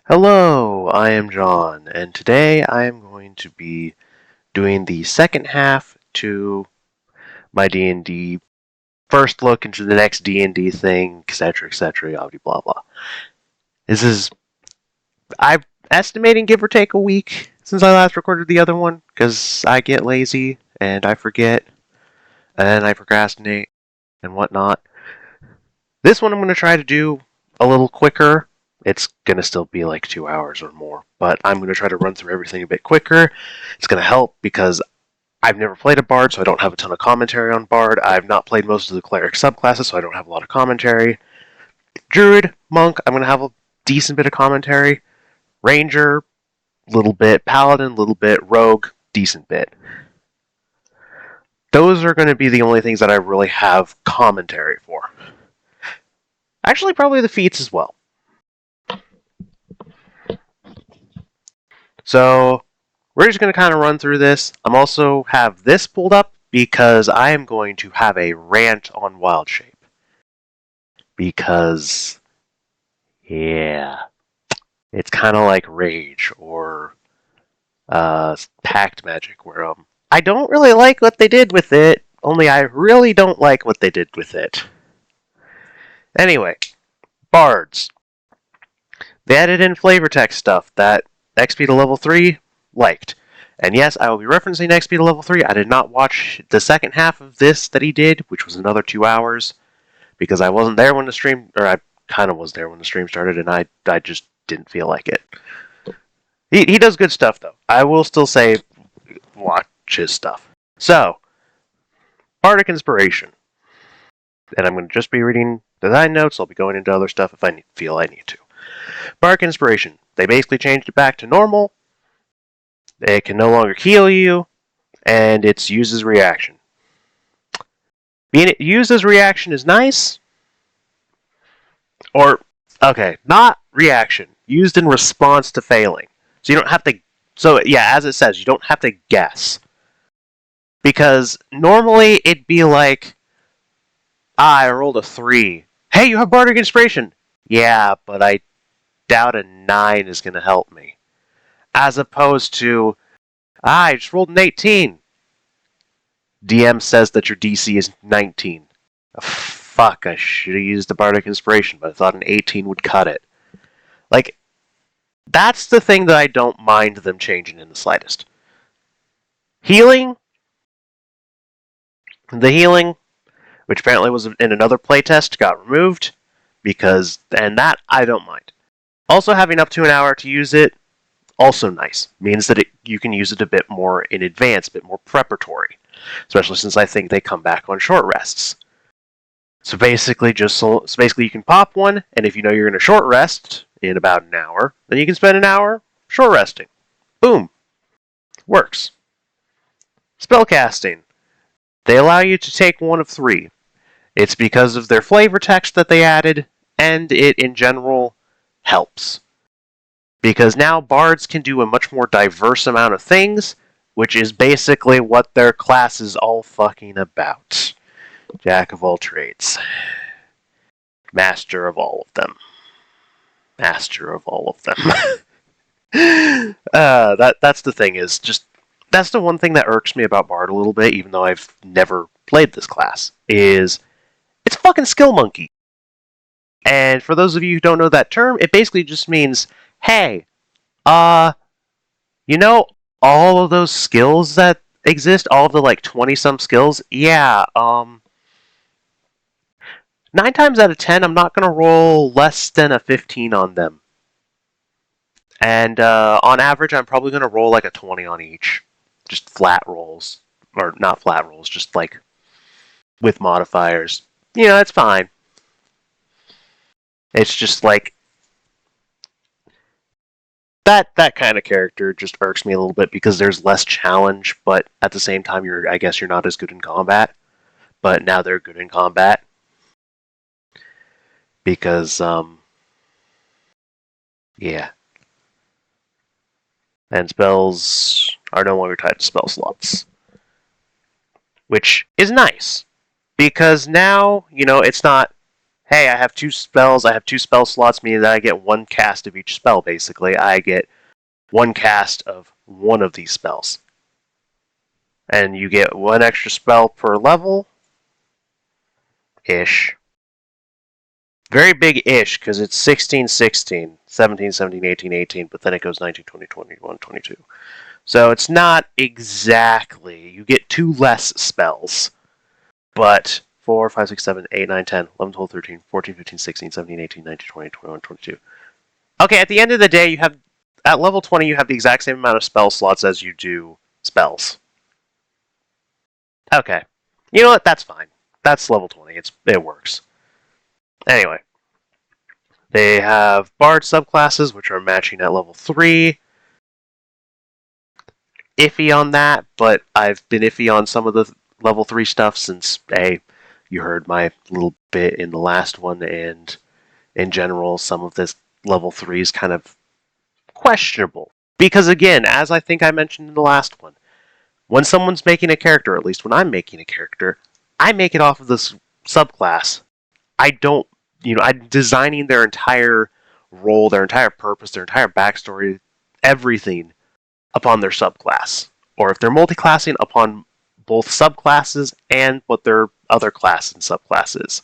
Hello, I am John, and today I am going to be doing the second half to my D&D first look into the next D&D thing, etc., blah blah blah. This is I'm estimating give or take a week since I last recorded the other one because I get lazy and I forget and I procrastinate and whatnot. This one I'm going to try to do a little quicker. It's going to still be like 2 hours or more, but I'm going to try to run through everything a bit quicker. It's going to help because I've never played a Bard, so I don't have a ton of commentary on Bard. I've not played most of the Cleric subclasses, so I don't have a lot of commentary. Druid, Monk, I'm going to have a decent bit of commentary. Ranger, little bit. Paladin, little bit. Rogue, decent bit. Those are going to be the only things that I really have commentary for. Actually, probably the feats as well. So, we're just going to kind of run through this. I'm also have this pulled up because I am going to have a rant on Wild Shape. Because, yeah, it's kind of like Rage or Pact Magic, where I don't really like what they did with it, only I really don't like what they did with it. Anyway, Bards. They added in flavor text stuff that XP to level 3 liked. And yes, I will be referencing XP to level 3. I did not watch the second half of this that he did, which was another 2 hours, because I wasn't there when the stream, or I kind of was there when the stream started, and I just didn't feel like it. He does good stuff, though. I will still say watch his stuff. So, Bardic Inspiration. And I'm going to just be reading design notes. I'll be going into other stuff if I feel I need to. Bardic Inspiration. They basically changed it back to normal. It can no longer heal you, and it's used as reaction. Being used as reaction is nice. Or, okay, not reaction. Used in response to failing. So you don't have to... So, yeah, as it says, you don't have to guess. Because normally it'd be like, I rolled a 3. Hey, you have Bardic Inspiration! Yeah, but I doubt a 9 is going to help me. As opposed to, I just rolled an 18. DM says that your DC is 19. Oh, fuck, I should have used the Bardic Inspiration, but I thought an 18 would cut it. Like, that's the thing that I don't mind them changing in the slightest. Healing. The healing, which apparently was in another playtest, got removed. And that I don't mind. Also, having up to an hour to use it, also nice. Means that you can use it a bit more in advance, a bit more preparatory. Especially since I think they come back on short rests. So basically, you can pop one, and if you know you're in a short rest in about an hour, then you can spend an hour short resting. Boom. Works. Spellcasting. They allow you to take one of 3. It's because of their flavor text that they added, and it in general helps. Because now bards can do a much more diverse amount of things, which is basically what their class is all fucking about. Jack of all trades. Master of all of them. Master of all of them. That's the thing is just that's the one thing that irks me about Bard a little bit, even though I've never played this class, is it's fucking skill monkey. And for those of you who don't know that term, it basically just means, hey, you know, all of those skills that exist, all of the like 20-some skills, yeah, 9 times out of 10, I'm not going to roll less than a 15 on them. And on average, I'm probably going to roll like a 20 on each. Just flat rolls. Or not flat rolls, just like with modifiers. You know, it's fine. It's just like that kind of character just irks me a little bit because there's less challenge, but at the same time, I guess you're not as good in combat. But now they're good in combat. Because, yeah. And spells are no longer tied to spell slots. Which is nice. Because now, you know, it's not hey, I have 2 spells, I have 2 spell slots, meaning that I get 1 cast of each spell, basically. I get 1 cast of one of these spells. And you get 1 extra spell per level. Ish. Very big-ish, because it's 16, 16, 17, 17, 18, 18, but then it goes 19, 20, 21, 22. So it's not exactly... You get 2 less spells, but 4, 5, 6, 7, 8, 9, 10, 11, 12, 13, 14, 15, 16, 17, 18, 19, 20, 21, 22. Okay, at the end of the day, you have... At level 20, you have the exact same amount of spell slots as you do spells. Okay. You know what? That's fine. That's level 20. It works. Anyway. They have Bard subclasses, which are matching at level 3. Iffy on that, but I've been iffy on some of the level 3 stuff since, you heard my little bit in the last one, and in general, some of this level 3 is kind of questionable. Because again, as I think I mentioned in the last one, when someone's making a character, at least when I'm making a character, I make it off of this subclass. I don't, I'm designing their entire role, their entire purpose, their entire backstory, everything upon their subclass. Or if they're multi-classing, upon both subclasses and what their other class and subclass is.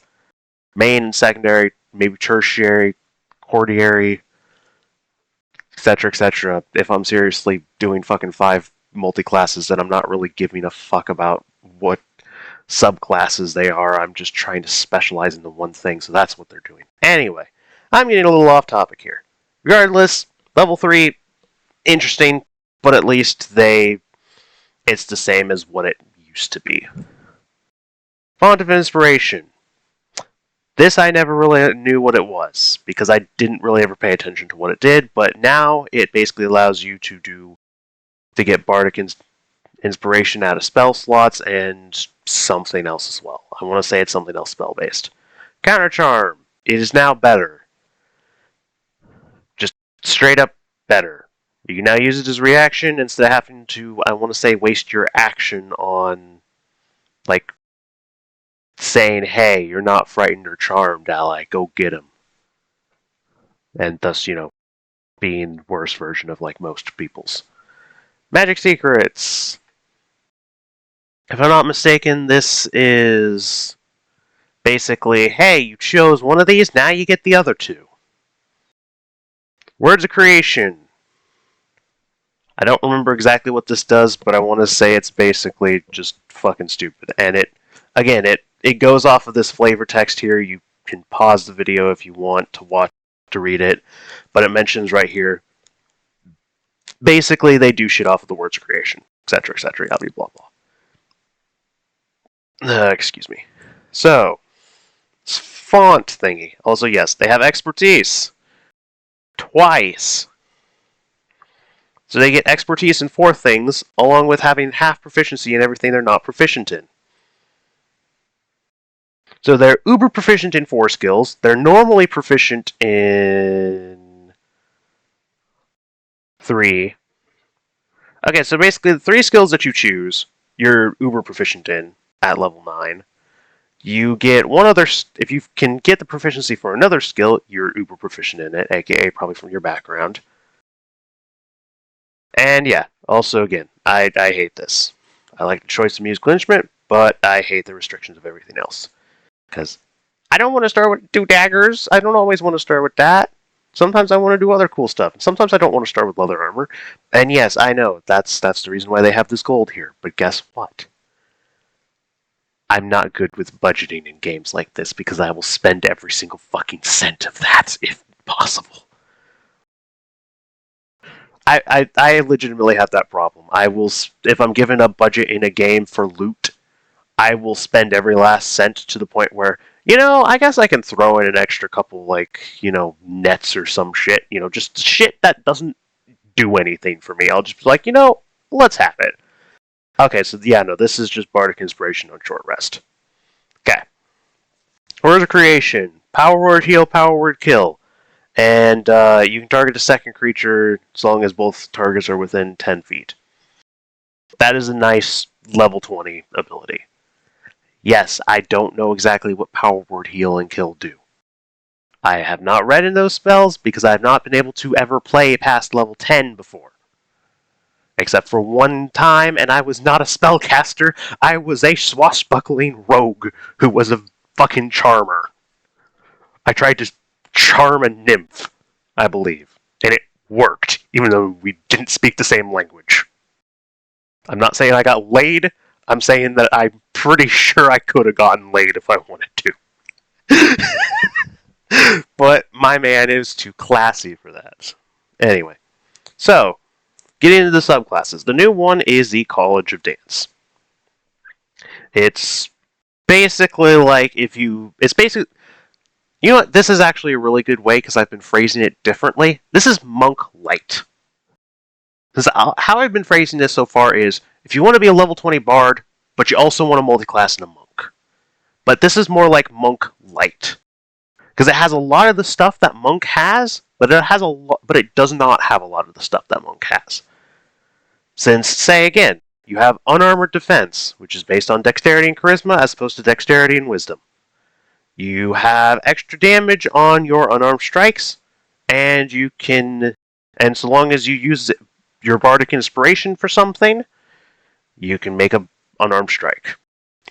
Main and secondary, maybe tertiary, quaternary, etc., etc. If I'm seriously doing fucking 5 multi-classes, then I'm not really giving a fuck about what subclasses they are. I'm just trying to specialize into one thing, so that's what they're doing. Anyway, I'm getting a little off topic here. Regardless, level 3, interesting, but at least it's the same as what it used to be. Font of Inspiration. This I never really knew what it was, because I didn't really ever pay attention to what it did, but now it basically allows you to get Bardic Inspiration out of spell slots and something else as well. I want to say it's something else spell-based. Counter Charm. It is now better. Just straight up better. You can now use it as reaction instead of having to, I want to say, waste your action on, like, saying, hey, you're not frightened or charmed, ally, go get him. And thus, being the worst version of, like, most people's. Magic Secrets. If I'm not mistaken, this is basically, hey, you chose one of these, now you get the other 2. Words of Creation. I don't remember exactly what this does, but I want to say it's basically just fucking stupid. And it goes off of this flavor text here. You can pause the video if you want to read it, but it mentions right here. Basically, they do shit off of the Words of Creation, etc., etc., blah blah. Excuse me. So, font thingy. Also, yes, they have expertise. Twice. So they get expertise in 4 things, along with having half proficiency in everything they're not proficient in. So they're uber proficient in 4 skills. They're normally proficient in 3. Okay, so basically the 3 skills that you choose, you're uber proficient in at level 9. You get one other, if you can get the proficiency for another skill, you're uber proficient in it, aka probably from your background. And yeah, also again, I hate this. I like the choice of musical instrument, but I hate the restrictions of everything else. Because I don't want to do daggers. I don't always want to start with that. Sometimes I want to do other cool stuff. Sometimes I don't want to start with leather armor. And yes, I know, that's the reason why they have this gold here. But guess what? I'm not good with budgeting in games like this because I will spend every single fucking cent of that, if possible. I legitimately have that problem. I will, if I'm given a budget in a game for loot, I will spend every last cent to the point where, I guess I can throw in an extra couple, nets or some shit, just shit that doesn't do anything for me. I'll just be like, let's have it. Okay, so yeah, no, this is just Bardic Inspiration on short rest. Okay. Words of Creation. Power word heal, power word kill. And you can target a second creature as long as both targets are within 10 feet. That is a nice level 20 ability. Yes, I don't know exactly what power word heal and kill do. I have not read in those spells because I have not been able to ever play past level 10 before. Except for one time, and I was not a spellcaster. I was a swashbuckling rogue who was a fucking charmer. I tried to charm a nymph, I believe. And it worked, even though we didn't speak the same language. I'm not saying I got laid. I'm saying that I'm pretty sure I could have gotten laid if I wanted to. But my man is too classy for that. Anyway, so getting into the subclasses. The new one is the College of Dance. It's basically like it's basically, you know what, this is actually a really good way because I've been phrasing it differently. This is Monk Light. How I've been phrasing this so far is, if you want to be a level 20 bard, but you also want to multi-class in a monk. But this is more like Monk Light. Because it has a lot of the stuff that Monk has, but it does not have a lot of the stuff that Monk has. Since, say again, you have unarmored defense, which is based on dexterity and charisma as opposed to dexterity and wisdom. You have extra damage on your unarmed strikes, and so long as you use your bardic inspiration for something, you can make an unarmed strike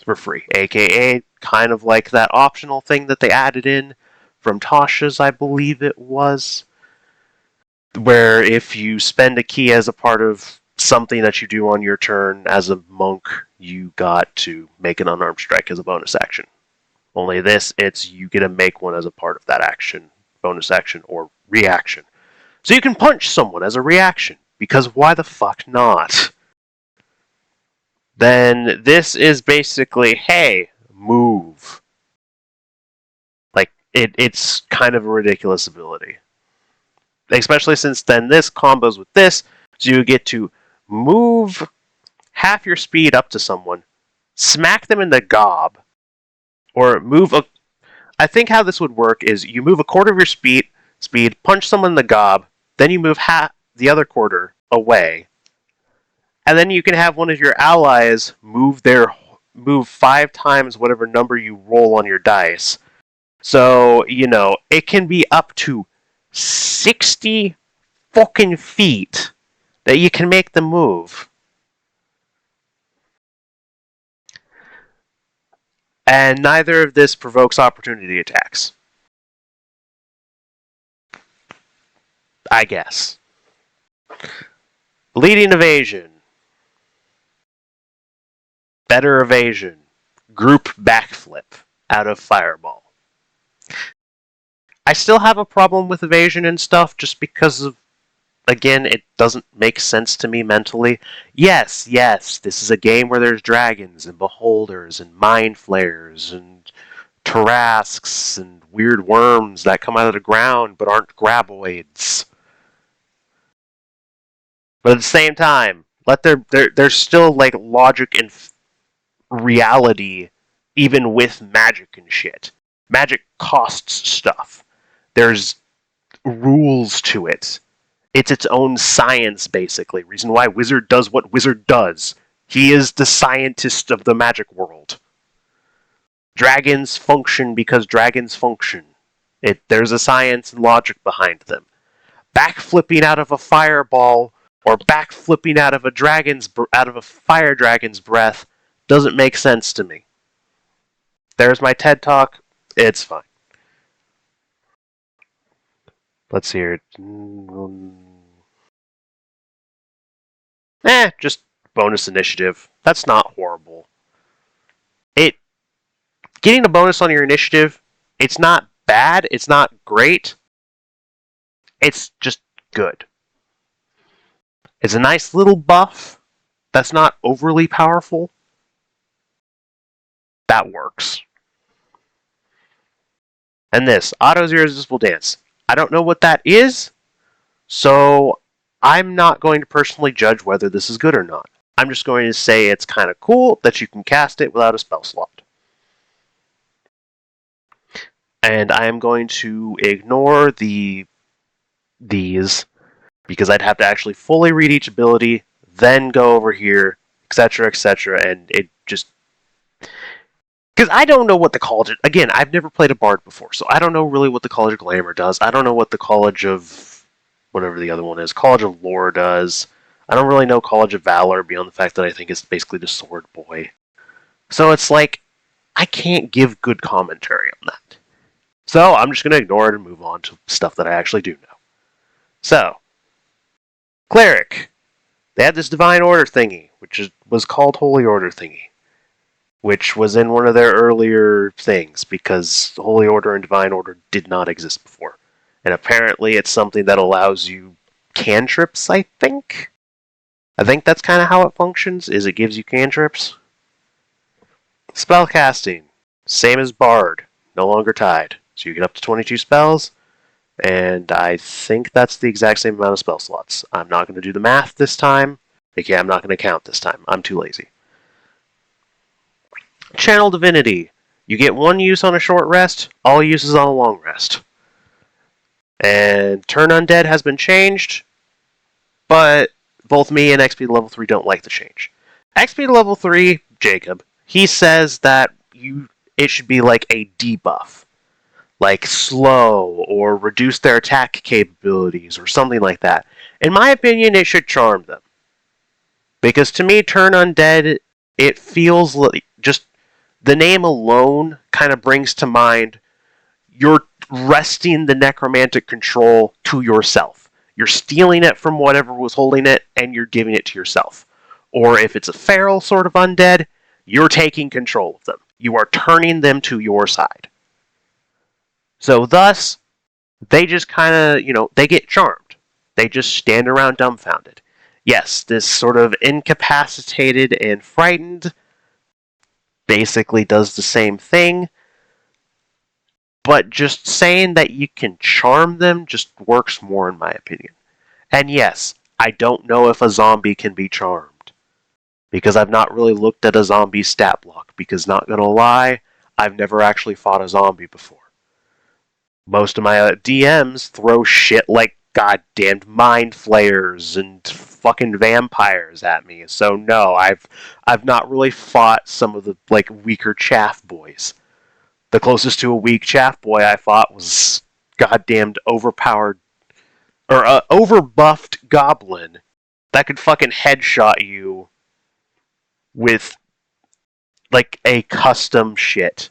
for free. AKA, kind of like that optional thing that they added in from Tasha's, I believe it was, where if you spend a key as a part of something that you do on your turn as a monk, you got to make an unarmed strike as a bonus action. Only this, it's you get to make one as a part of that action, bonus action, or reaction. So you can punch someone as a reaction, because why the fuck not? Then this is basically, hey, move. Like, it's kind of a ridiculous ability. Especially since then this combos with this, so you get to move half your speed up to someone, smack them in the gob, or I think how this would work is you move a quarter of your speed, punch someone in the gob, then you move half the other quarter away, and then you can have one of your allies move 5 times whatever number you roll on your dice. So, it can be up to 60 fucking feet that you can make them move. And neither of this provokes opportunity attacks. I guess. Leading evasion. Better evasion. Group backflip out of fireball. I still have a problem with evasion and stuff just because of, again, it doesn't make sense to me mentally. Yes, this is a game where there's dragons and beholders and mind flayers and tarrasques and weird worms that come out of the ground but aren't graboids. But at the same time, there's still like logic and reality even with magic and shit. Magic costs stuff. There's rules to it. It's its own science, basically. Reason why Wizard does what Wizard does. He is the scientist of the magic world. Dragons function because dragons function. There's a science and logic behind them. Backflipping out of a fireball or backflipping out of a fire dragon's breath doesn't make sense to me. There's my TED Talk. It's fine. Let's see here. Just bonus initiative. That's not horrible. Getting a bonus on your initiative, it's not bad, it's not great. It's just good. It's a nice little buff that's not overly powerful. That works. And this, Otto's Irresistible Dance. I don't know what that is, so I'm not going to personally judge whether this is good or not. I'm just going to say it's kind of cool that you can cast it without a spell slot. And I am going to ignore these because I'd have to actually fully read each ability, then go over here, etc., and it just... Because I don't know what the College... Again, I've never played a Bard before, so I don't know really what the College of Glamour does. I don't know what the College of... whatever the other one is. College of Lore does. I don't really know College of Valor beyond the fact that I think it's basically the Sword Boy. So it's like, I can't give good commentary on that. So I'm just going to ignore it and move on to stuff that I actually do know. So, Cleric. They had this Divine Order thingy, which was called Holy Order thingy, which was in one of their earlier things, because Holy Order and Divine Order did not exist before. And apparently it's something that allows you cantrips, I think? I think that's kind of how it functions, is it gives you cantrips. Spellcasting. Same as Bard. No longer tied. So you get up to 22 spells, and I think that's the exact same amount of spell slots. I'm not going to do the math this time. Okay, I'm not going to count this time. I'm too lazy. Channel Divinity. You get one use on a short rest, all uses on a long rest. And Turn Undead has been changed, but both me and XP level 3 don't like the change. XP level 3, Jacob, he says that it should be like a debuff. Like slow, or reduce their attack capabilities, or something like that. In my opinion, it should charm them. Because to me, Turn Undead, it feels like just the name alone kind of brings to mind you're wresting the necromantic control to yourself. You're stealing it from whatever was holding it, and you're giving it to yourself. Or if it's a feral sort of undead, you're taking control of them. You are turning them to your side. So thus, they just kind of, they get charmed. They just stand around dumbfounded. Yes, this sort of incapacitated and frightened basically does the same thing, but just saying that you can charm them just works more in my opinion. And yes, I don't know if a zombie can be charmed, because I've not really looked at a zombie stat block, because not gonna lie, I've never actually fought a zombie before. Most of my DMs throw shit like goddamn mind flayers and fucking vampires at me. So no, I've not really fought some of the weaker chaff boys. The closest to a weak chaff boy I fought was goddamned overpowered or overbuffed goblin that could fucking headshot you with a custom shit.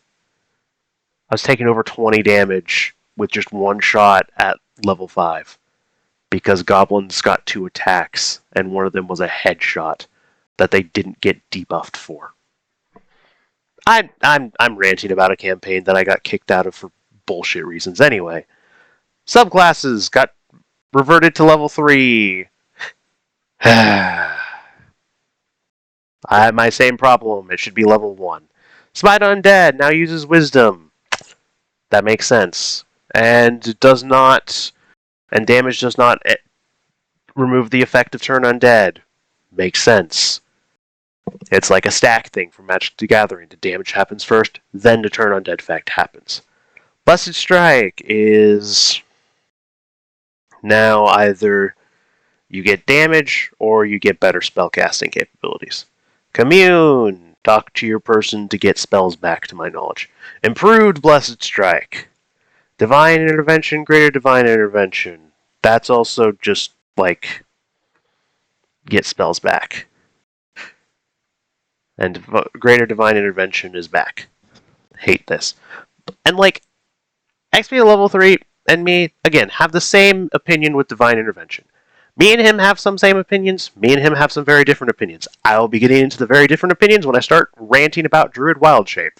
I was taking over 20 damage with just one shot at level 5. Because goblins got 2 attacks, and one of them was a headshot that they didn't get debuffed for. I'm ranting about a campaign that I got kicked out of for bullshit reasons anyway. Subclasses got reverted to level 3. I have my same problem. It should be level 1. Smite Undead now uses Wisdom. That makes sense. And damage does not remove the effect of Turn Undead. Makes sense. It's like a stack thing from Magic the Gathering. The damage happens first, then the Turn Undead effect happens. Blessed Strike is now either you get damage or you get better spellcasting capabilities. Commune. Talk to your person to get spells back, to my knowledge. Improved Blessed Strike. Divine Intervention, Greater Divine Intervention. That's also just, get spells back. And Greater Divine Intervention is back. Hate this. And, XP level 3 and me, again, have the same opinion with Divine Intervention. Me and him have some same opinions. Me and him have some very different opinions. I'll be getting into the very different opinions when I start ranting about Druid Wildshape.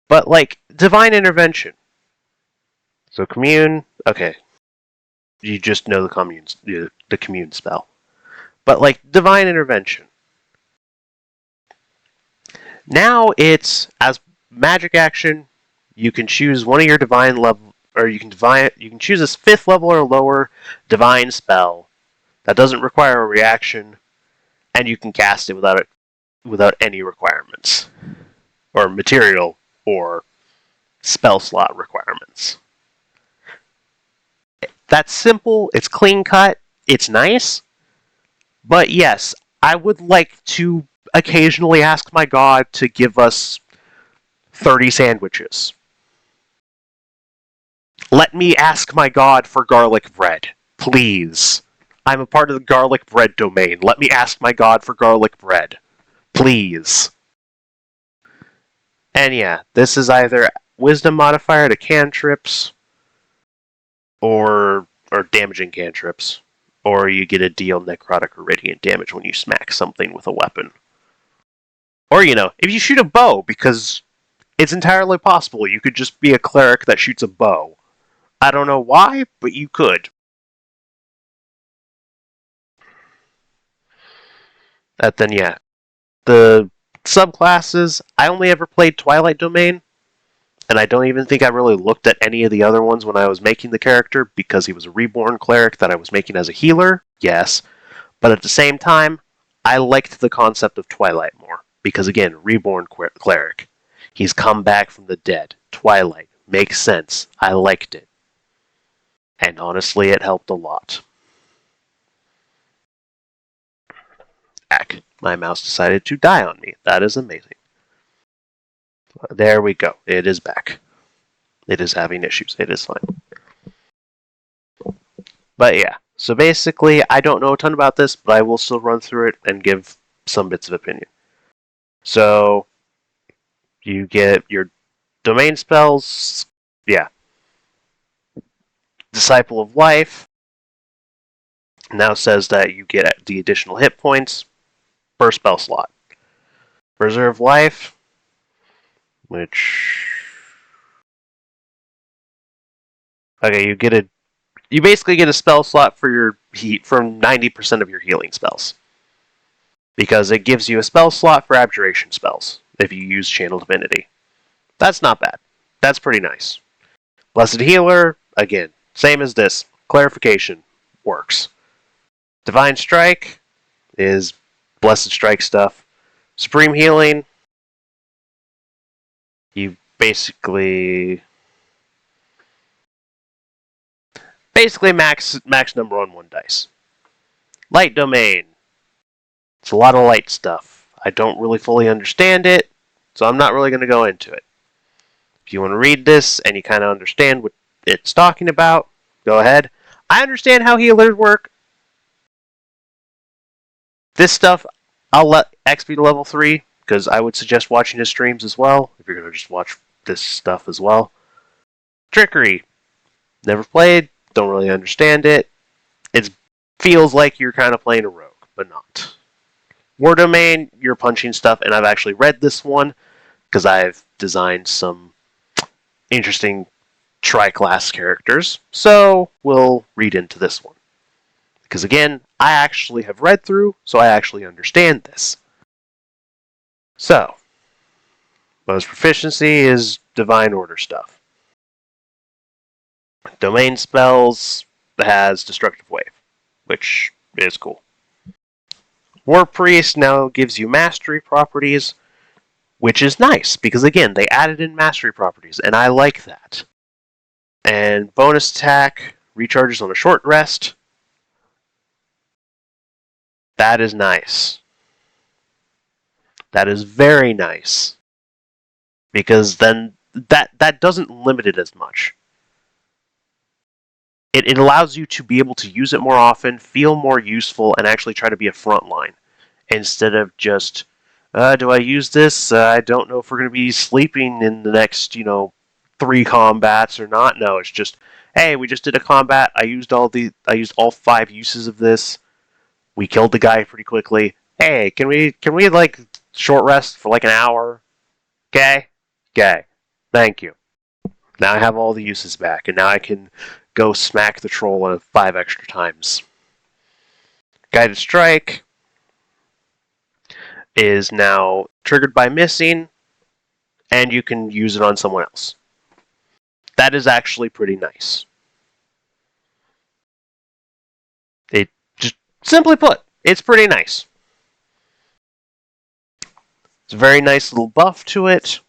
But, Divine Intervention. So Commune, okay. You just know the Commune spell. But, Divine Intervention. Now it's, as magic action, you can choose one of your divine level, or you can choose a 5th level or lower divine spell that doesn't require a reaction, and you can cast it without any requirements, or material, or spell slot requirements. That's simple, it's clean cut, it's nice, but yes, I would like to occasionally ask my god to give us 30 sandwiches. Let me ask my god for garlic bread. Please. I'm a part of the garlic bread domain. Let me ask my god for garlic bread. Please. And yeah, this is either wisdom modifier to cantrips, or damaging cantrips, or you get a deal necrotic or radiant damage when you smack something with a weapon. Or, if you shoot a bow, because it's entirely possible you could just be a cleric that shoots a bow. I don't know why, but you could. And then, yeah. The subclasses, I only ever played Twilight Domain, and I don't even think I really looked at any of the other ones when I was making the character, because he was a reborn cleric that I was making as a healer, yes. But at the same time, I liked the concept of Twilight more, because again, reborn cleric. He's come back from the dead. Twilight. Makes sense. I liked it. And honestly, it helped a lot. My mouse decided to die on me. That is amazing. There we go. It is back. It is having issues. It is fine. But yeah. So basically, I don't know a ton about this, but I will still run through it and give some bits of opinion. So, you get your domain spells. Yeah. Disciple of Life now says that you get the additional hit points per spell slot. Preserve Life, which... Okay, you basically get a spell slot for your from 90% of your healing spells. Because it gives you a spell slot for abjuration spells if you use Channel Divinity. That's not bad. That's pretty nice. Blessed Healer, again, same as this. Clarification works. Divine Strike is Blessed Strike stuff. Supreme Healing, you basically max number on one dice. Light Domain. It's a lot of light stuff. I don't really fully understand it, so I'm not really going to go into it. If you want to read this and you kind of understand what it's talking about, go ahead. I understand how healers work. This stuff, I'll let X be to level 3, because I would suggest watching his streams as well, if you're going to just watch this stuff as well. Trickery. Never played, don't really understand it. It feels like you're kind of playing a rogue, but not. War Domain, you're punching stuff, and I've actually read this one, because I've designed some interesting tri-class characters, so we'll read into this one. Because again, I actually have read through, so I actually understand this. So, most proficiency is Divine Order stuff. Domain spells has Destructive Wave, which is cool. War Priest now gives you Mastery properties, which is nice, because again, they added in Mastery properties, and I like that. And bonus attack recharges on a short rest. That is nice. That is very nice. Because then that doesn't limit it as much. It allows you to be able to use it more often, feel more useful, and actually try to be a frontline. Instead of just, do I use this? I don't know if we're going to be sleeping in the next, 3 combats or not. No, it's just, hey, we just did a combat. I used all 5 uses of this. We killed the guy pretty quickly. Hey, can we like short rest for like an hour? Okay? Okay. Thank you. Now I have all the uses back, and now I can go smack the troll 5 extra times. Guided Strike is now triggered by missing, and you can use it on someone else. That is actually pretty nice. It just, simply put, it's pretty nice. It's a very nice little buff to it,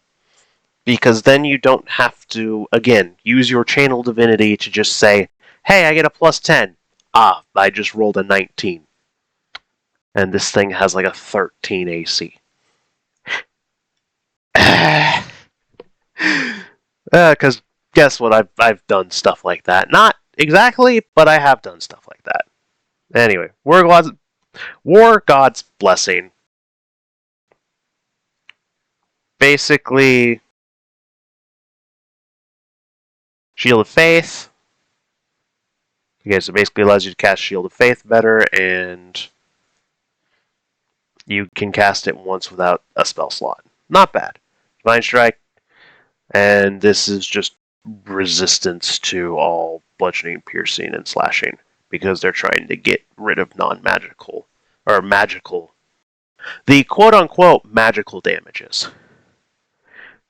because then you don't have to, again, use your Channel Divinity to just say, hey, I get a plus 10. Ah, I just rolled a 19. And this thing has like a 13 AC. Because guess what? I've done stuff like that. Not exactly, but I have done stuff like that. Anyway, War God's Blessing. Basically, Shield of Faith. Okay, so basically allows you to cast Shield of Faith better, and you can cast it once without a spell slot. Not bad. Divine Strike, and this is just resistance to all bludgeoning, piercing, and slashing, because they're trying to get rid of non-magical, or magical, the quote-unquote magical damages.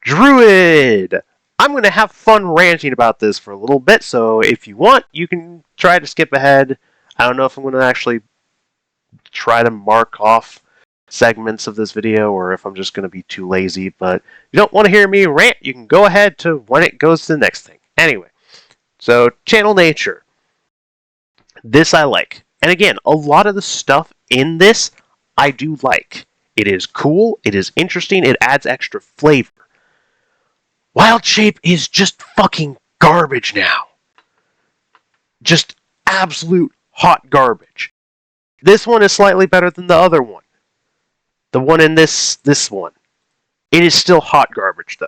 Druid! I'm going to have fun ranting about this for a little bit, so if you want, you can try to skip ahead. I don't know if I'm going to actually try to mark off segments of this video, or if I'm just going to be too lazy, but if you don't want to hear me rant, you can go ahead to when it goes to the next thing. Anyway, so Channel Nature. This I like. And again, a lot of the stuff in this I do like. It is cool, it is interesting, it adds extra flavor. Wild Shape is just fucking garbage now. Just absolute hot garbage. This one is slightly better than the other one. The one in this one. It is still hot garbage, though.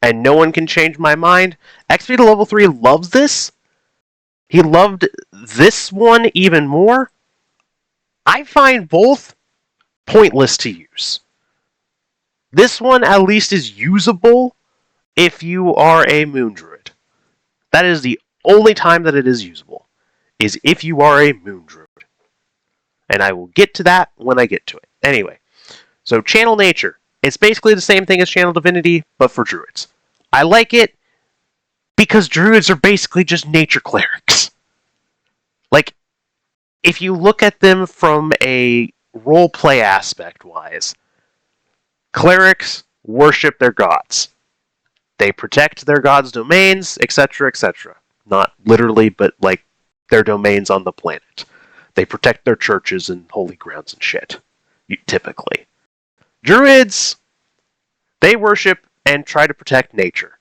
And no one can change my mind. XP to level 3 loves this. He loved this one even more. I find both pointless to use. This one at least is usable if you are a Moon Druid. That is the only time that it is usable, is if you are a Moon Druid. And I will get to that when I get to it. Anyway, so Channel Nature. It's basically the same thing as Channel Divinity, but for Druids. I like it because Druids are basically just nature clerics. Like, if you look at them from a roleplay aspect-wise, clerics worship their gods. They protect their gods' domains, etc., etc. Not literally, but like their domains on the planet. They protect their churches and holy grounds and shit. Typically. Druids, they worship and try to protect nature.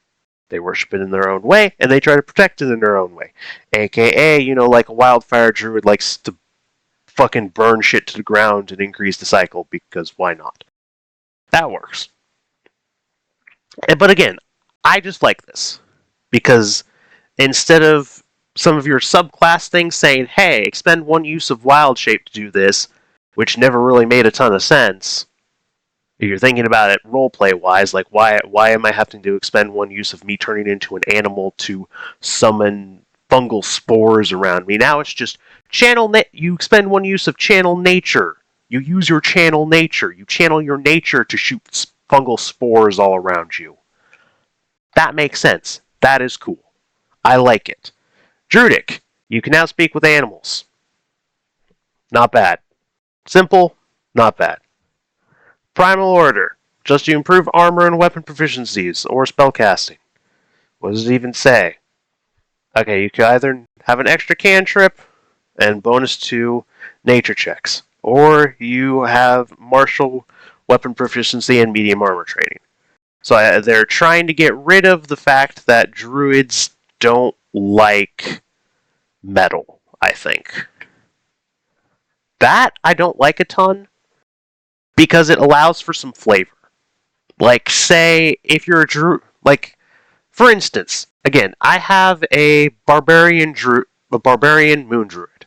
They worship it in their own way, and they try to protect it in their own way. AKA, like a wildfire druid likes to fucking burn shit to the ground and increase the cycle, because why not? That works. But again, I just like this. Because instead of some of your subclass things saying, hey, expend one use of Wild Shape to do this, which never really made a ton of sense, if you're thinking about it roleplay-wise, like why am I having to expend one use of me turning into an animal to summon fungal spores around me? Now it's just you expend one use of Channel Nature. You use your Channel Nature. You channel your nature to shoot fungal spores all around you. That makes sense. That is cool. I like it. Druidic. You can now speak with animals. Not bad. Simple. Not bad. Primal Order. Just to improve armor and weapon proficiencies, or spellcasting. What does it even say? Okay, you can either have an extra cantrip and bonus to nature checks, or you have martial weapon proficiency and medium armor training. So they're trying to get rid of the fact that druids don't like metal, I think. That I don't like a ton, because it allows for some flavor. Like, say, if you're a druid, like, for instance, again, I have a barbarian moon druid.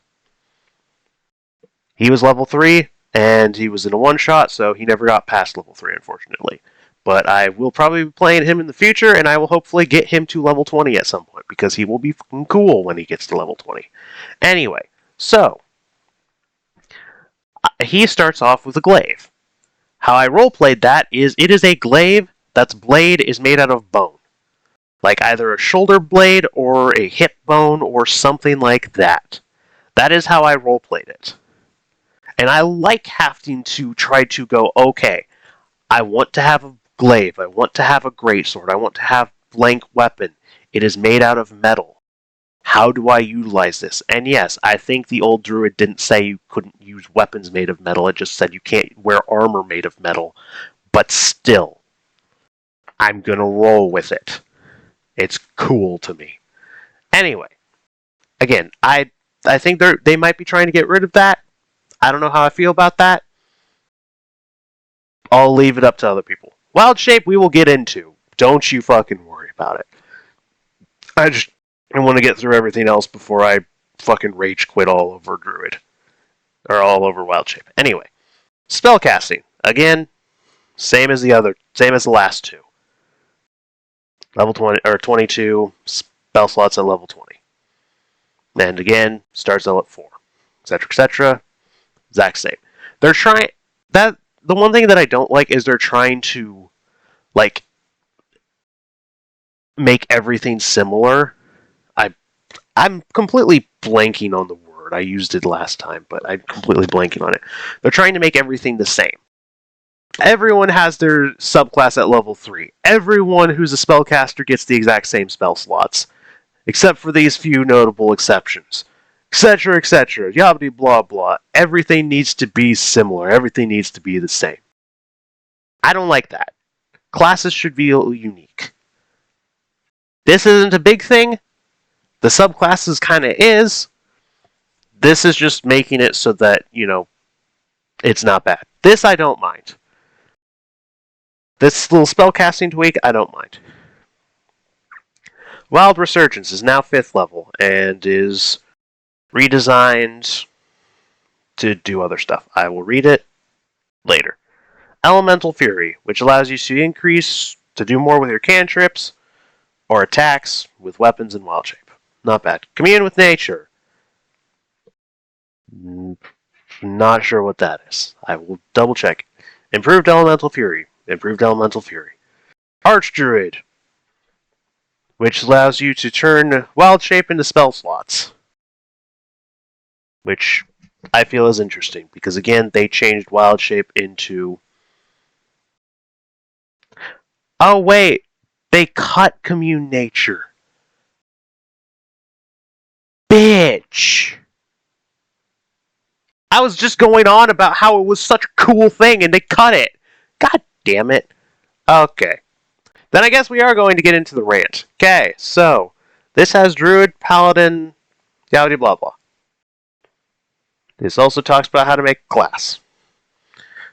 He was level 3, and he was in a one-shot, so he never got past level 3, unfortunately. But I will probably be playing him in the future, and I will hopefully get him to level 20 at some point, because he will be fucking cool when he gets to level 20. Anyway, so, he starts off with a glaive. How I roleplayed that is, it is a glaive that's blade is made out of bone. Like either a shoulder blade or a hip bone or something like that. That is how I roleplayed it. And I like having to try to go, okay, I want to have a glaive, I want to have a greatsword, I want to have blank weapon. It is made out of metal. How do I utilize this? And yes, I think the old druid didn't say you couldn't use weapons made of metal. It just said you can't wear armor made of metal. But still. I'm gonna roll with it. It's cool to me. Anyway, again, I think they might be trying to get rid of that. I don't know how I feel about that. I'll leave it up to other people. Wild shape we will get into. Don't you fucking worry about it. I want to get through everything else before I fucking rage quit all over Druid. Or all over Wild shape. Anyway, spellcasting. Again, same as the last two. Level 20 or 22 spell slots at level 20. And again, starts at 4. Etc. etc. Exact same. They're trying that the one thing that I don't like is they're trying to like make everything similar. I'm completely blanking on the word. I used it last time, but I'm completely blanking on it. They're trying to make everything the same. Everyone has their subclass at level 3. Everyone who's a spellcaster gets the exact same spell slots, except for these few notable exceptions. Etc., etc. Yabba blah blah. Everything needs to be similar. Everything needs to be the same. I don't like that. Classes should be unique. This isn't a big thing. The subclasses kind of is. This is just making it so that, it's not bad. This I don't mind. This little spellcasting tweak, I don't mind. Wild Resurgence is now 5th level and is redesigned to do other stuff. I will read it later. Elemental Fury, which allows you to do more with your cantrips or attacks with weapons in Wild Shape. Not bad. Commune with Nature. Not sure what that is. I will double check. Improved Elemental Fury. Archdruid, which allows you to turn Wild Shape into spell slots. Which I feel is interesting, because again, they changed Wild Shape into... Oh wait! They cut Commune Nature. Bitch! I was just going on about how it was such a cool thing and they cut it. God damn it. Okay. Then I guess we are going to get into the rant. Okay, so this has Druid, Paladin, yada blah blah. This also talks about how to make a class.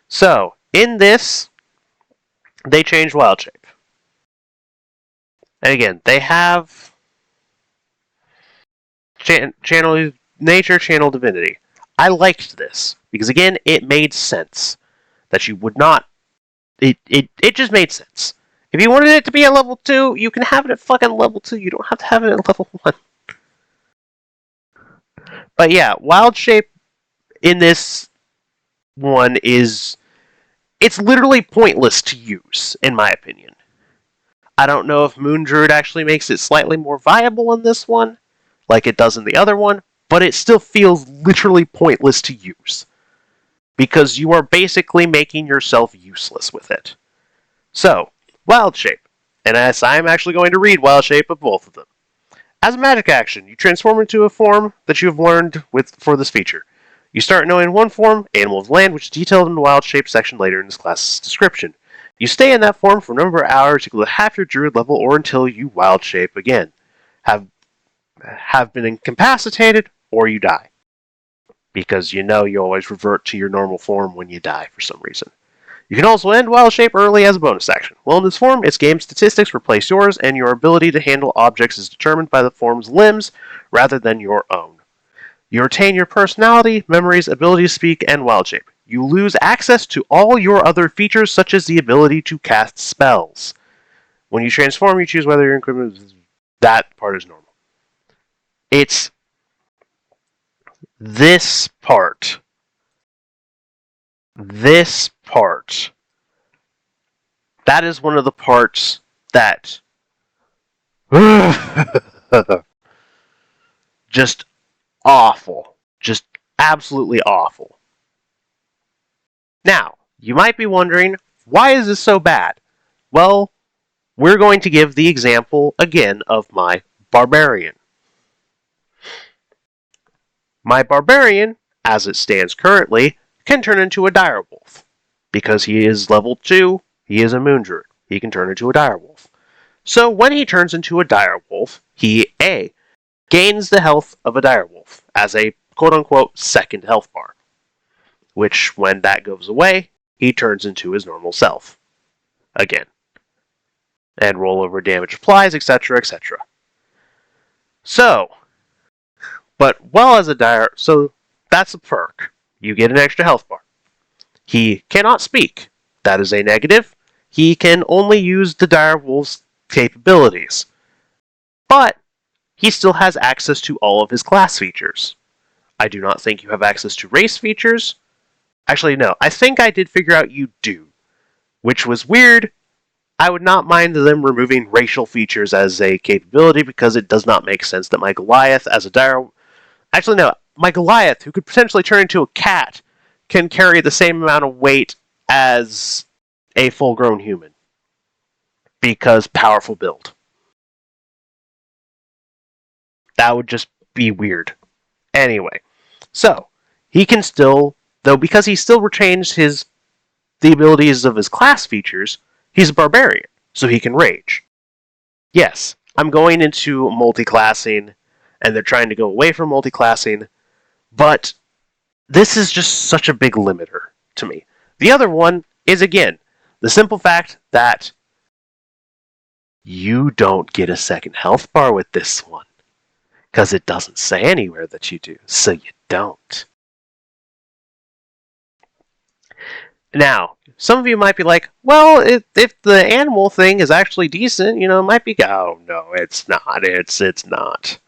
So, in this, they changed Wild Shape. And again, they have Channel Nature, Channel Divinity. I liked this, because again, it made sense. That you would not... It just made sense. If you wanted it to be at level 2, you can have it at fucking level 2. You don't have to have it at level 1. But yeah, Wild Shape in this one is... It's literally pointless to use, in my opinion. I don't know if Moon Druid actually makes it slightly more viable in this one, like it does in the other one, but it still feels literally pointless to use. Because you are basically making yourself useless with it. So, Wild Shape. And as I'm actually going to read Wild Shape of both of them. As a magic action, you transform into a form that you have learned for this feature. You start knowing one form, Animal of Land, which is detailed in the Wild Shape section later in this class's description. You stay in that form for a number of hours equal to half your Druid level or until you Wild Shape again. Have been incapacitated or you die. Because you always revert to your normal form when you die for some reason. You can also end Wild Shape early as a bonus action. While in this form, its game statistics replace yours, and your ability to handle objects is determined by the form's limbs rather than your own. You retain your personality, memories, ability to speak, and Wild Shape. You lose access to all your other features, such as the ability to cast spells. When you transform, you choose whether your equipment is... That part is normal. It's this part. That is one of the parts that... just awful. Just absolutely awful. Now, you might be wondering, why is this so bad? Well, we're going to give the example again of my Barbarian. My Barbarian, as it stands currently, can turn into a Direwolf. Because he is level 2, he is a Moon Druid. he can turn into a direwolf. So when he turns into a direwolf, he A, gains the health of a direwolf as a quote-unquote second health bar, which when that goes away, he turns into his normal self again. And rollover damage applies, etc., etc. So, but well as a so that's a perk. You get an extra health bar. He cannot speak. That is a negative. He can only use the direwolf's capabilities. But he still has access to all of his class features. I do not think you have access to race features. Actually, no. I think I did figure out you do, which was weird. I would not mind them removing racial features as a capability because it does not make sense that my Goliath as a dire... Actually, no. My Goliath, who could potentially turn into a cat, can carry the same amount of weight as a full-grown human. Because powerful build. That would just be weird. Anyway, so he can still, though because he still retains the abilities of his class features, he's a barbarian, so he can rage. Yes, I'm going into multi-classing, and they're trying to go away from multi-classing, but this is just such a big limiter to me. The other one is, again, the simple fact that you don't get a second health bar with this one. Because it doesn't say anywhere that you do, so you don't. Now, some of you might be like, well, if the animal thing is actually decent, it might be... Oh, no, it's not. It's not.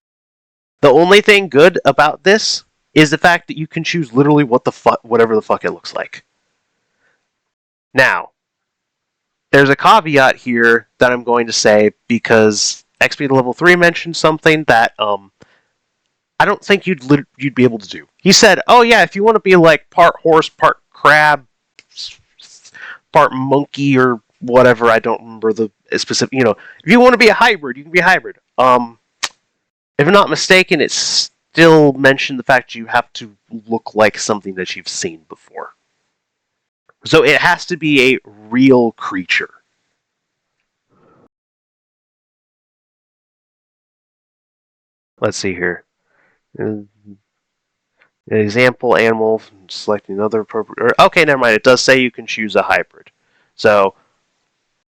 The only thing good about this is the fact that you can choose literally whatever the fuck it looks like. Now, there's a caveat here that I'm going to say because XP to level 3 mentioned something that I don't think you'd be able to do. He said, oh yeah, if you want to be like part horse, part crab, part monkey, or whatever, I don't remember the specific, if you want to be a hybrid, you can be a hybrid. If I'm not mistaken, it still mentioned the fact you have to look like something that you've seen before. So it has to be a real creature. Let's see here. An example animal, selecting another appropriate... Okay, never mind. It does say you can choose a hybrid. So,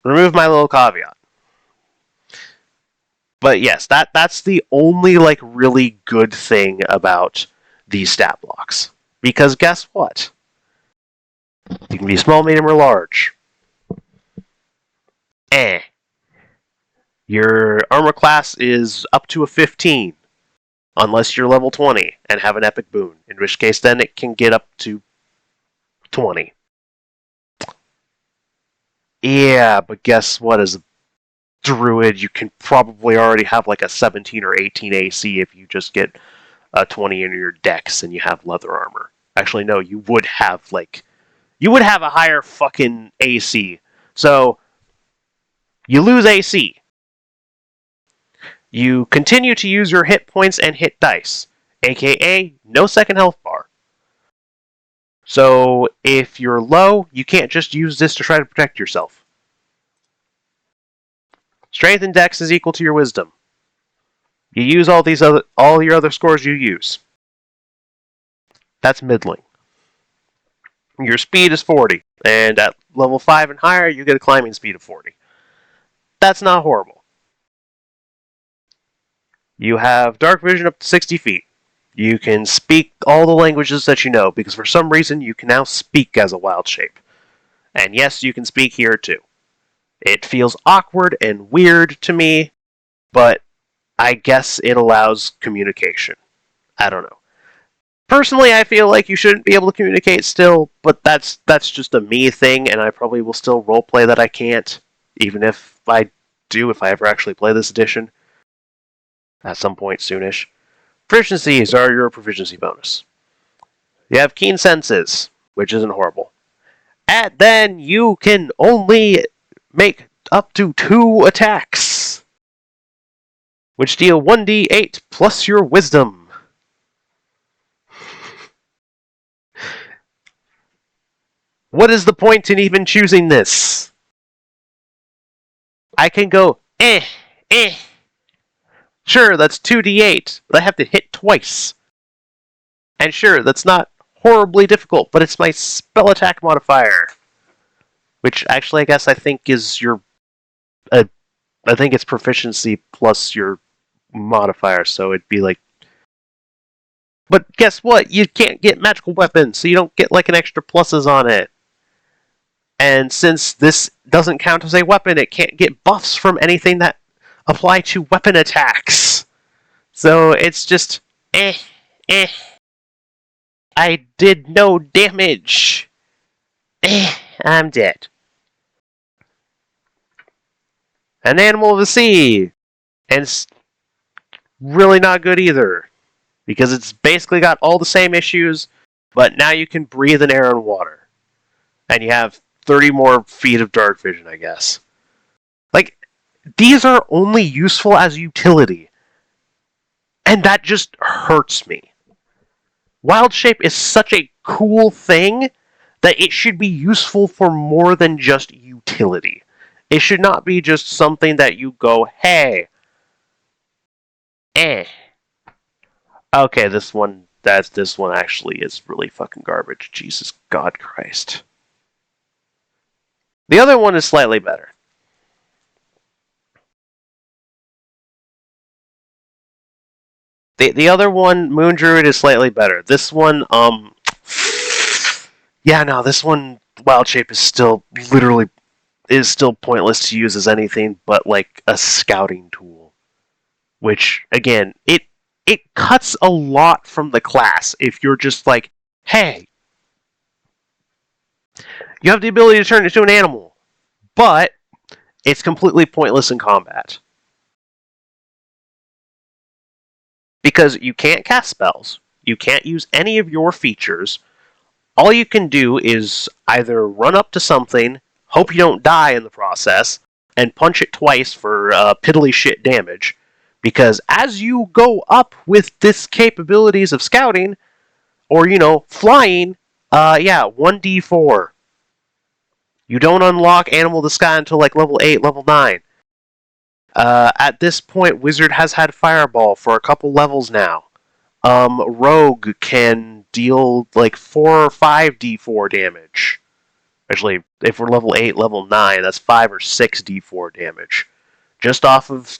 remove my little caveat. But yes, that's the only really good thing about these stat blocks. Because guess what? You can be small, medium, or large. Your armor class is up to a 15. Unless you're level 20 and have an epic boon. In which case, then it can get up to 20. Yeah, but guess what? As a druid, you can probably already have a 17 or 18 AC if you just get a 20 in your dex and you have leather armor. Actually, no, you would have a higher fucking AC. So, you lose AC. You continue to use your hit points and hit dice, aka no second health bar. So if you're low, you can't just use this to try to protect yourself. Strength and dex is equal to your wisdom. You use all your other scores you use. That's middling. Your speed is 40, and at level 5 and higher, you get a climbing speed of 40. That's not horrible. You have dark vision up to 60 feet. You can speak all the languages that you know, because for some reason you can now speak as a wild shape. And yes, you can speak here too. It feels awkward and weird to me, but I guess it allows communication. I don't know. Personally, I feel like you shouldn't be able to communicate still, but that's just a me thing, and I probably will still roleplay that I can't, even if I ever actually play this edition. At some point soonish. Proficiencies are your proficiency bonus. You have keen senses, which isn't horrible. And then you can only make up to 2 attacks, which deal 1d8 plus your wisdom. What is the point in even choosing this? I can go, eh. Sure, that's 2d8, but I have to hit twice. And sure, that's not horribly difficult, but it's my spell attack modifier. Which actually, I guess I think is your... I think it's proficiency plus your modifier, so it'd be like... But guess what? You can't get magical weapons, so you don't get like an extra pluses on it. And since this doesn't count as a weapon, it can't get buffs from anything that apply to weapon attacks. So it's just, eh. I did no damage. I'm dead. An animal of the sea. And it's really not good either. Because it's basically got all the same issues, but now you can breathe in air and water. And you have 30 more feet of dark vision, I guess. Like, these are only useful as utility. And that just hurts me. Wild Shape is such a cool thing that it should be useful for more than just utility. It should not be just something that you go, hey, okay, this one actually is really fucking garbage. Jesus God Christ. The other one is slightly better. The other one, Moon Druid, is slightly better. This one, this one, Wild Shape is still pointless to use as anything but like a scouting tool. Which, again, it cuts a lot from the class if you're just like, hey, you have the ability to turn into an animal, but it's completely pointless in combat. Because you can't cast spells, you can't use any of your features. All you can do is either run up to something, hope you don't die in the process, and punch it twice for piddly shit damage. Because as you go up with this capabilities of scouting, or, flying, 1d4. You don't unlock Animal of the Sky until like level 8, level 9. At this point, Wizard has had Fireball for a couple levels now. Rogue can deal like 4 or 5 d4 damage. Actually, if we're level 8, level 9, that's 5 or 6 d4 damage. Just off of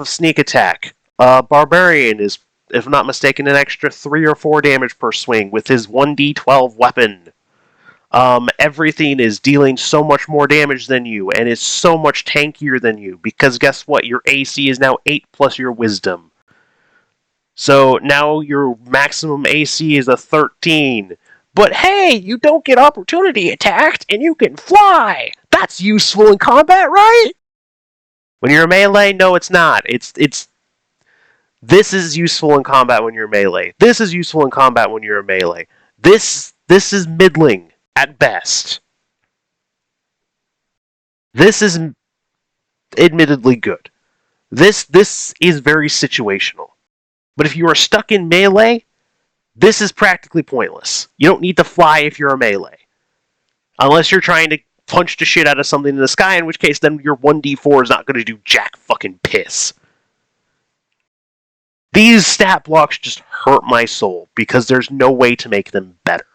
sneak attack. Barbarian is, if I'm not mistaken, an extra 3 or 4 damage per swing with his 1d12 weapon. Everything is dealing so much more damage than you, and is so much tankier than you, because guess what? Your AC is now 8 plus your wisdom. So now your maximum AC is a 13. But hey, you don't get opportunity attacked, and you can fly! That's useful in combat, right? When you're melee, no, it's not. This is useful in combat when you're melee. This is useful in combat when you're a melee. This is middling at best. This is admittedly good. This is very situational. But if you are stuck in melee, this is practically pointless. You don't need to fly if you're a melee. Unless you're trying to punch the shit out of something in the sky, in which case then your 1d4 is not going to do jack fucking piss. These stat blocks just hurt my soul, because there's no way to make them better.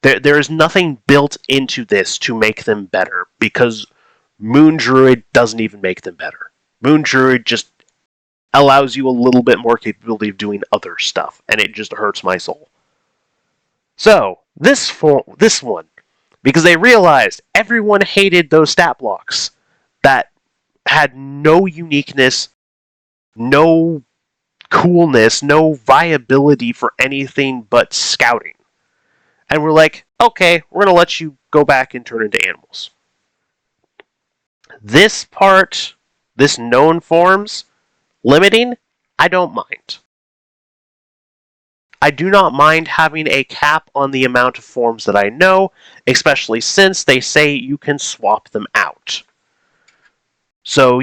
There is nothing built into this to make them better, because Moon Druid doesn't even make them better. Moon Druid just allows you a little bit more capability of doing other stuff, and it just hurts my soul. So, this one, because they realized everyone hated those stat blocks that had no uniqueness, no coolness, no viability for anything but scouting. And we're like, okay, we're going to let you go back and turn into animals. This part, this known forms, limiting, I don't mind. I do not mind having a cap on the amount of forms that I know, especially since they say you can swap them out. So,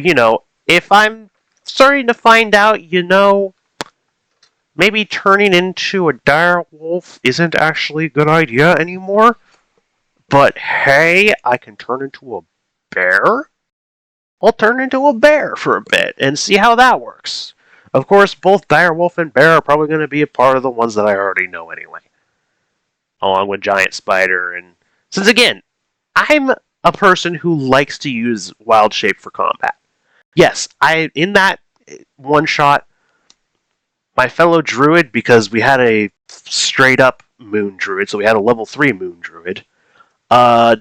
if I'm starting to find out, maybe turning into a dire wolf isn't actually a good idea anymore, but hey, I can turn into a bear? I'll turn into a bear for a bit and see how that works. Of course, both direwolf and bear are probably going to be a part of the ones that I already know anyway. Along with giant spider, and since again, I'm a person who likes to use wild shape for combat. Yes, in that one shot, my fellow druid, because we had a straight up moon druid, so we had a level 3 moon druid,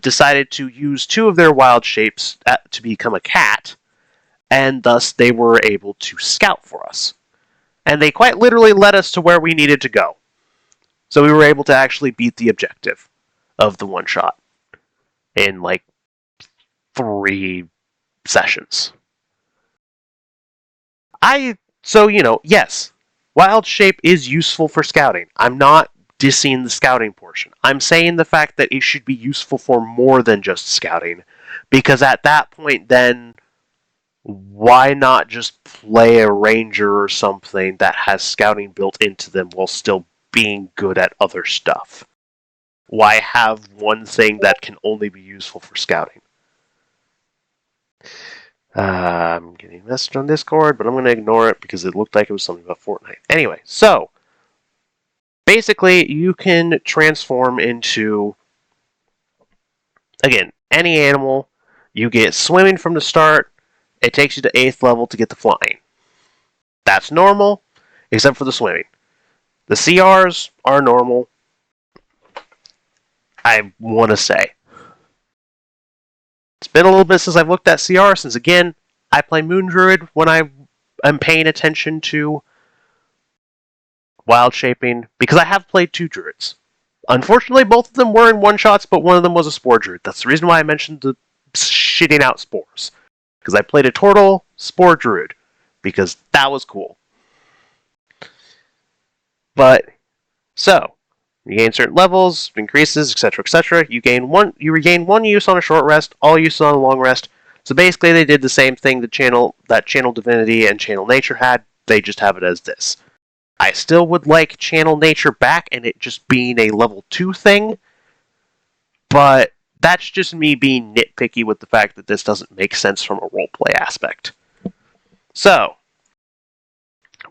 decided to use 2 of their wild shapes to become a cat, and thus they were able to scout for us. And they quite literally led us to where we needed to go. So we were able to actually beat the objective of the one shot in like 3 sessions. Yes, wild shape is useful for scouting. I'm not dissing the scouting portion. I'm saying the fact that it should be useful for more than just scouting. Because at that point, then, why not just play a ranger or something that has scouting built into them while still being good at other stuff? Why have one thing that can only be useful for scouting? I'm getting a message on Discord, but I'm going to ignore it because it looked like it was something about Fortnite. Anyway, so basically, you can transform into, again, any animal. You get swimming from the start. It takes you to 8th level to get the flying. That's normal, except for the swimming. The CRs are normal, I want to say. It's been a little bit since I've looked at CR, since again, I play Moon Druid when I'm paying attention to wild shaping, because I have played 2 Druids. Unfortunately, both of them were in one-shots, but one of them was a Spore Druid. That's the reason why I mentioned the shitting out spores. Because I played a Turtle Spore Druid, because that was cool. But, so, you gain certain levels, increases, etc., You regain 1 use on a short rest, all use on a long rest. So basically, they did the same thing that Channel Divinity and Channel Nature had. They just have it as this. I still would like Channel Nature back and it just being a level 2 thing, but that's just me being nitpicky with the fact that this doesn't make sense from a roleplay aspect. So,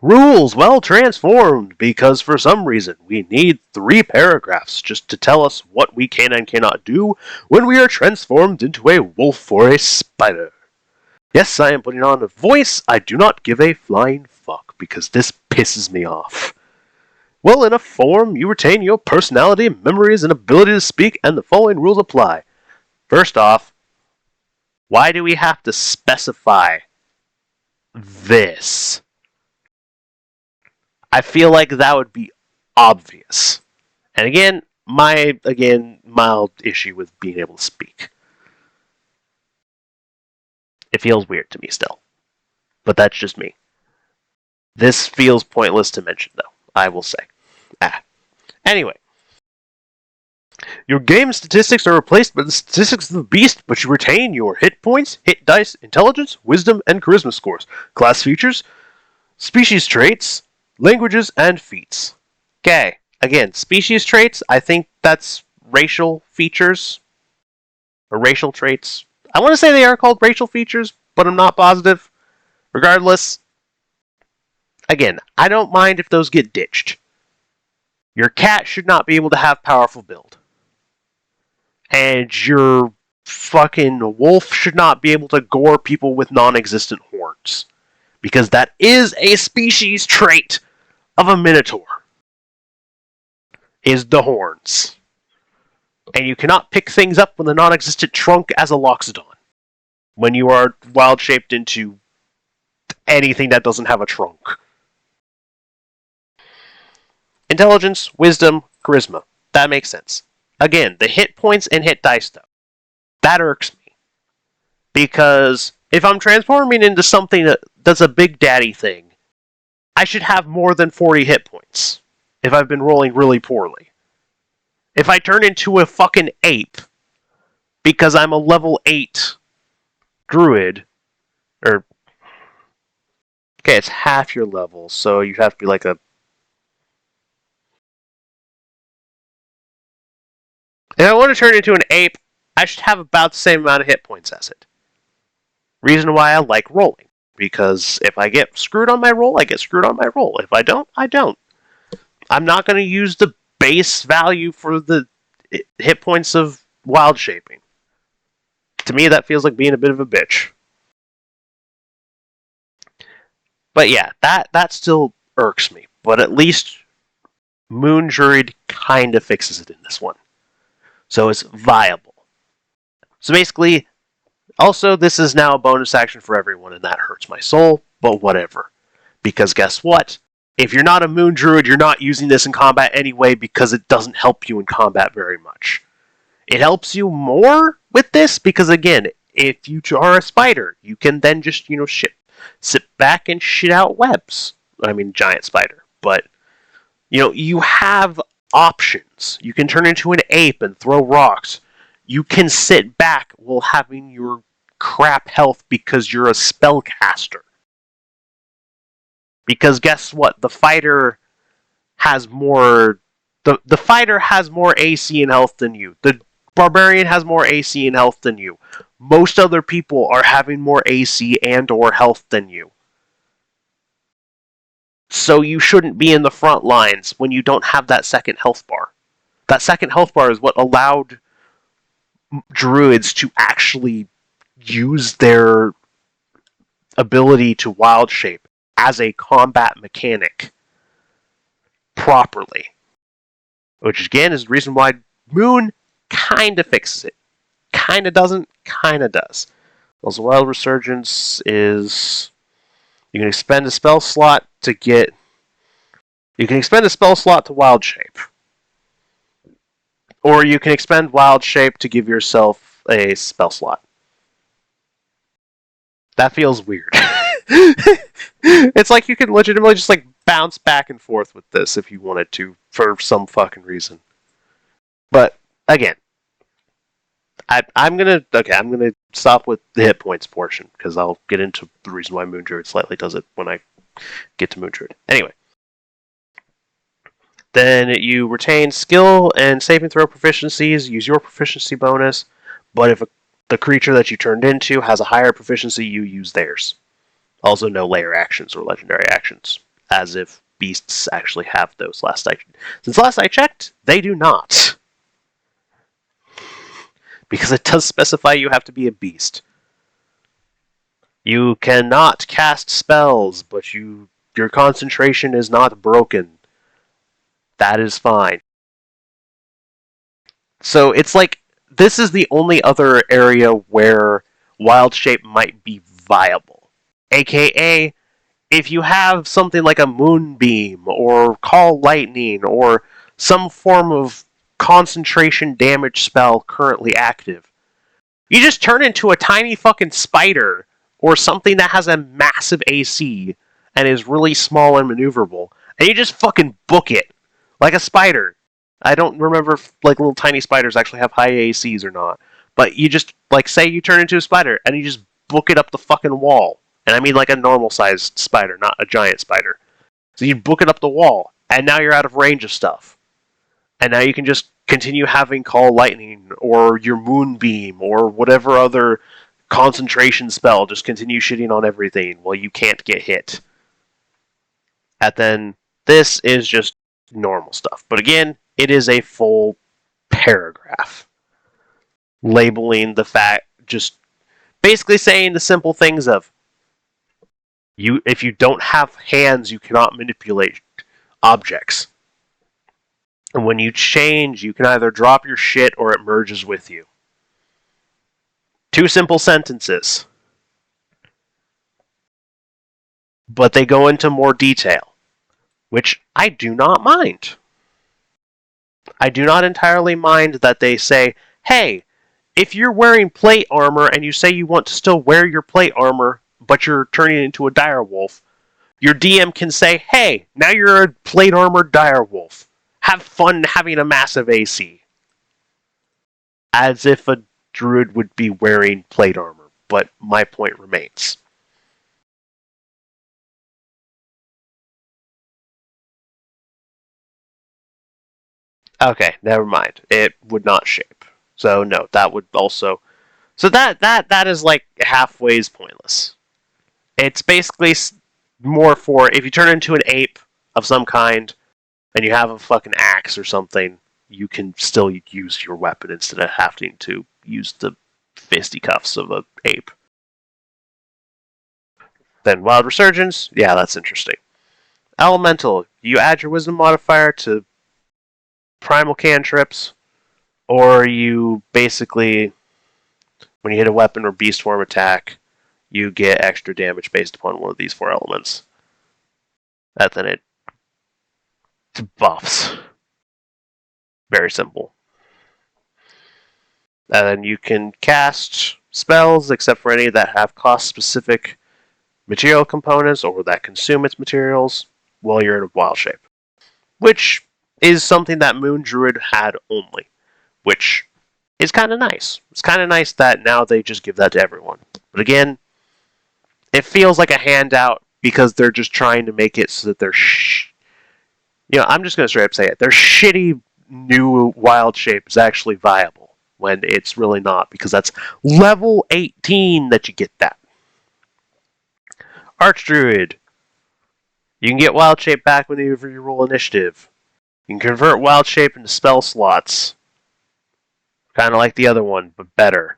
rules well transformed, because for some reason we need 3 paragraphs just to tell us what we can and cannot do when we are transformed into a wolf or a spider. Yes, I am putting on a voice. I do not give a flying fuck, because this pisses me off. Well, in a form, you retain your personality, memories, and ability to speak, and the following rules apply. First off, why do we have to specify this? I feel like that would be obvious. And again, my mild issue with being able to speak. It feels weird to me still. But that's just me. This feels pointless to mention, though, I will say. Anyway. Your game statistics are replaced by the statistics of the beast, but you retain your hit points, hit dice, intelligence, wisdom, and charisma scores, class features, species traits, languages, and feats. Okay, again, species traits, I think that's racial features, or racial traits. I want to say they are called racial features, but I'm not positive. Regardless, again, I don't mind if those get ditched. Your cat should not be able to have powerful build. And your fucking wolf should not be able to gore people with non-existent horns. Because that is a species trait of a minotaur. Is the horns. And you cannot pick things up with a non-existent trunk as a loxodon. When you are wild-shaped into anything that doesn't have a trunk. Intelligence, wisdom, charisma. That makes sense. Again, the hit points and hit dice, though. That irks me. Because if I'm transforming into something that's a big daddy thing, I should have more than 40 hit points. If I've been rolling really poorly. If I turn into a fucking ape, because I'm a level 8 druid, or... Okay, it's half your level, so you have to be like a... If I want to turn into an ape, I should have about the same amount of hit points as it. Reason why I like rolling. Because if I get screwed on my roll, I get screwed on my roll. If I don't, I don't. I'm not going to use the base value for the hit points of wild shaping. To me, that feels like being a bit of a bitch. But yeah, that still irks me. But at least Moon Druid kind of fixes it in this one. So it's viable. So basically, also, this is now a bonus action for everyone, and that hurts my soul, but whatever. Because guess what? If you're not a Moon Druid, you're not using this in combat anyway sit doesn't help you in combat very much. It helps you more with this because, again, if you are a spider, you can then just, sit back and shit out webs. I mean, giant spider. But, you have options. You can turn into an ape and throw rocks. You can sit back while having your crap health because you're a spellcaster. Because guess what? The fighter has more... The fighter has more AC and health than you. The barbarian has more AC and health than you. Most other people are having more AC and or health than you. So you shouldn't be in the front lines when you don't have that second health bar. That second health bar is what allowed druids to actually use their ability to wild shape as a combat mechanic properly. Which again is the reason why Moon kind of fixes it. Kind of doesn't, kind of does. Also, Wild Resurgence is... You can expend a spell slot to get... You can expend a spell slot to Wild Shape. Or you can expend Wild Shape to give yourself a spell slot. That feels weird. It's like you can legitimately just bounce back and forth with this if you wanted to, for some fucking reason. But, again, I'm gonna stop with the hit points portion, because I'll get into the reason why Moon Druid slightly does it when I get to Moon Druid. Anyway. Then you retain skill and saving throw proficiencies, use your proficiency bonus, but if the creature that you turned into has a higher proficiency, you use theirs. Also, no layer actions or legendary actions, as if beasts actually have those. Since last I checked, they do not. Because it does specify you have to be a beast. You cannot cast spells, but your concentration is not broken. That is fine. So it's this is the only other area where Wild Shape might be viable. AKA, if you have something like a Moonbeam, or Call Lightning, or some form of concentration damage spell currently active, you just turn into a tiny fucking spider, or something that has a massive AC, and is really small and maneuverable, and you just fucking book it. Like a spider. I don't remember if little tiny spiders actually have high ACs or not. But you just, say you turn into a spider, and you just book it up the fucking wall. And I mean a normal-sized spider, not a giant spider. So you book it up the wall, and now you're out of range of stuff. And now you can just continue having Call Lightning, or your Moonbeam, or whatever other concentration spell. Just continue shitting on everything while you can't get hit. And then this is just normal stuff. But again, it is a full paragraph labeling the fact, just basically saying the simple things of if you don't have hands, you cannot manipulate objects. And when you change, you can either drop your shit or it merges with you. 2 simple sentences. But they go into more detail, which I do not mind. I do not entirely mind that they say, hey, if you're wearing plate armor and you say you want to still wear your plate armor, but you're turning into a direwolf, your DM can say, hey, now you're a plate armored direwolf. Have fun having a massive AC. As if a druid would be wearing plate armor, but my point remains. Okay, never mind. It would not shape. So no, that would also... So that is like halfway pointless. It's basically more for if you turn into an ape of some kind and you have a fucking axe or something, you can still use your weapon instead of having to use the fisticuffs of an ape. Then Wild Resurgence, yeah, that's interesting. Elemental, you add your Wisdom modifier to primal cantrips, or you basically, when you hit a weapon or beast form attack, you get extra damage based upon one of these 4 elements. And then it buffs. Very simple. And then you can cast spells, except for any that have cost-specific material components or that consume its materials while you're in a wild shape. Which is something that Moon Druid had only, which is kind of nice. It's kind of nice that now they just give that to everyone. But again, it feels like a handout because they're just trying to make it so that they're I'm just going to straight up say it. Their shitty new wild shape is actually viable when it's really not, because that's level 18 that you get that. Archdruid. You can get wild shape back whenever you roll initiative. You can convert wild shape into spell slots. Kind of like the other one, but better.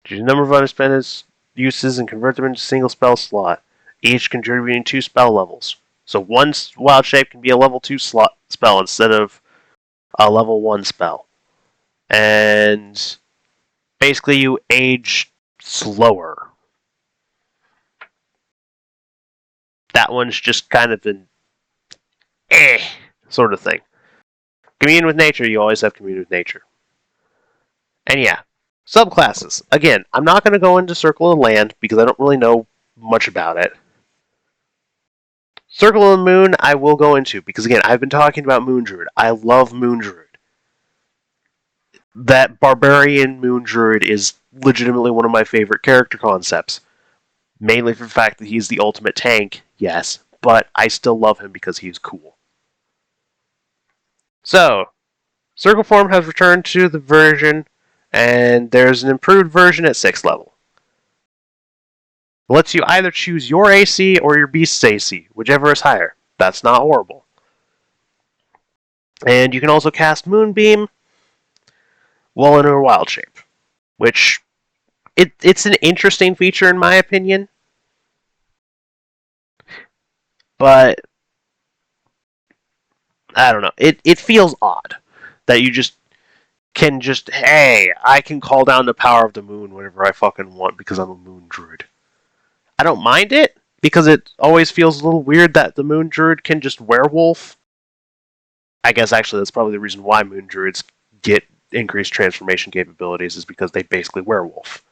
Choose a number of unexpended uses and convert them into a single spell slot, each contributing 2 spell levels. So one wild shape can be a level 2 slot spell instead of a level 1 spell. And basically you age slower. That one's just kind of an sort of thing. Commune with nature, you always have commune with nature. And yeah, subclasses. Again, I'm not going to go into Circle of Land because I don't really know much about it. Circle of the Moon, I will go into because, again, I've been talking about Moon Druid. I love Moon Druid. That barbarian Moon Druid is legitimately one of my favorite character concepts. Mainly for the fact that he's the ultimate tank, yes, but I still love him because he's cool. So, Circle Form has returned to the version, and there's an improved version at 6th level. It lets you either choose your AC or your beast's AC, whichever is higher. That's not horrible. And you can also cast Moonbeam while in a wild shape, which it's an interesting feature in my opinion, but I don't know. It feels odd that you just can hey, I can call down the power of the moon whenever I fucking want because I'm a moon druid. I don't mind it because it always feels a little weird that the moon druid can just werewolf. I guess actually that's probably the reason why moon druids get increased transformation capabilities is because they basically werewolf.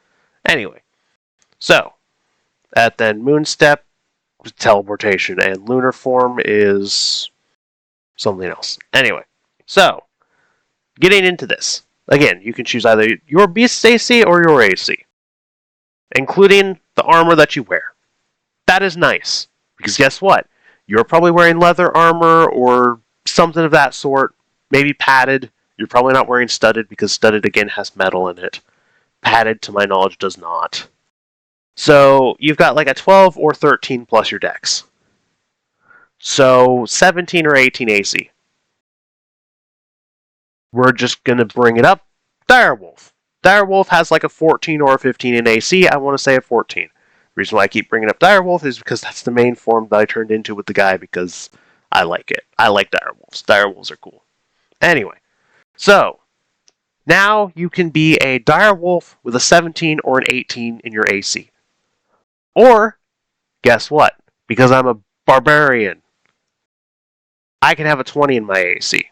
Anyway, so at then moon step, teleportation, and lunar form is something else. Anyway, so getting into this. Again, you can choose either your beast's AC or your AC, including the armor that you wear. That is nice, because guess what? You're probably wearing leather armor or something of that sort, maybe padded. You're probably not wearing studded, because studded, again, has metal in it. Padded, to my knowledge, does not. So, you've got like a 12 or 13 plus your dex. So, 17 or 18 AC. We're just going to bring it up. Direwolf. Direwolf has like a 14 or a 15 in AC. I want to say a 14. The reason why I keep bringing up Direwolf is because that's the main form that I turned into with the guy because I like it. I like Direwolves. Direwolves are cool. Anyway, so now you can be a Direwolf with a 17 or an 18 in your AC. Or, guess what? Because I'm a barbarian, I can have a 20 in my AC.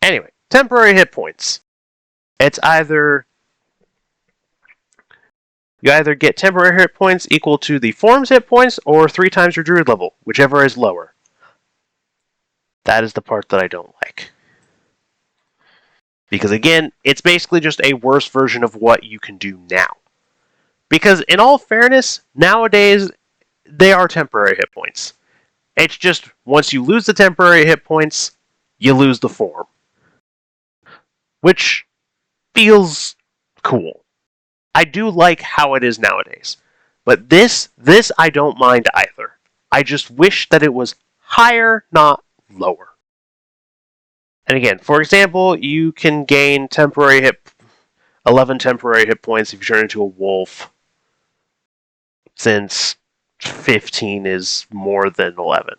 Anyway, temporary hit points. It's you either get temporary hit points equal to the form's hit points or 3 times your druid level, whichever is lower. That is the part that I don't like. Because again, it's basically just a worse version of what you can do now. Because in all fairness, nowadays, they are temporary hit points. It's just, once you lose the temporary hit points, you lose the form. Which, feels cool. I do like how it is nowadays. But this I don't mind either. I just wish that it was higher, not lower. And again, for example, you can gain 11 temporary hit points if you turn into a wolf, since 15 is more than 11.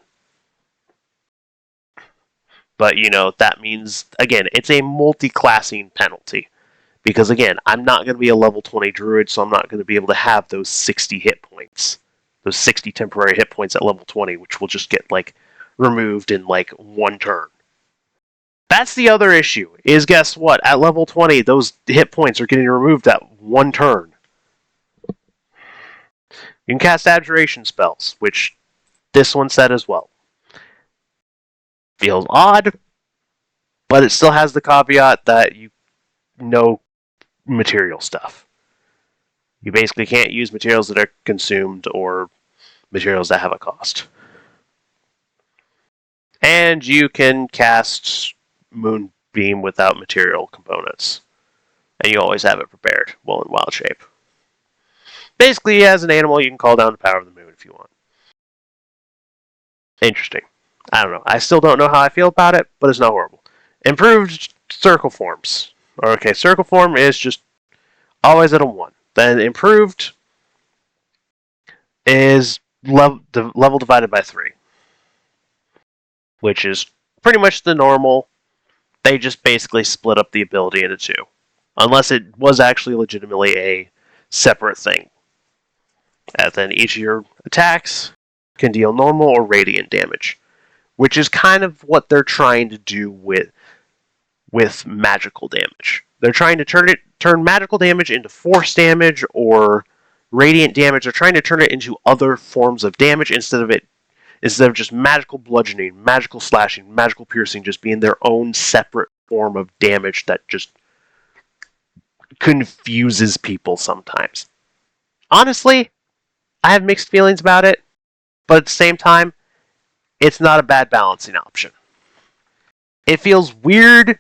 But, that means, again, it's a multi-classing penalty. Because, again, I'm not going to be a level 20 druid, so I'm not going to be able to have those 60 hit points. Those 60 temporary hit points at level 20, which will just get, removed in, one turn. That's the other issue, is guess what? At level 20, those hit points are getting removed at one turn. You can cast abjuration spells, which this one said as well. Feels odd, but it still has the caveat that you know material stuff. You basically can't use materials that are consumed or materials that have a cost. And you can cast Moonbeam without material components. And you always have it prepared, well in wild shape. Basically, as an animal, you can call down the power of the moon if you want. Interesting. I don't know. I still don't know how I feel about it, but it's not horrible. Improved circle forms. Okay, circle form is just always at a 1. Then improved is level divided by 3. Which is pretty much the normal. They just basically split up the ability into 2. Unless it was actually legitimately a separate thing. And then each of your attacks can deal normal or radiant damage. Which is kind of what they're trying to do with magical damage. They're trying to turn magical damage into force damage or radiant damage. They're trying to turn it into other forms of damage instead of just magical bludgeoning, magical slashing, magical piercing just being their own separate form of damage that just confuses people sometimes. Honestly, I have mixed feelings about it, but at the same time, it's not a bad balancing option. It feels weird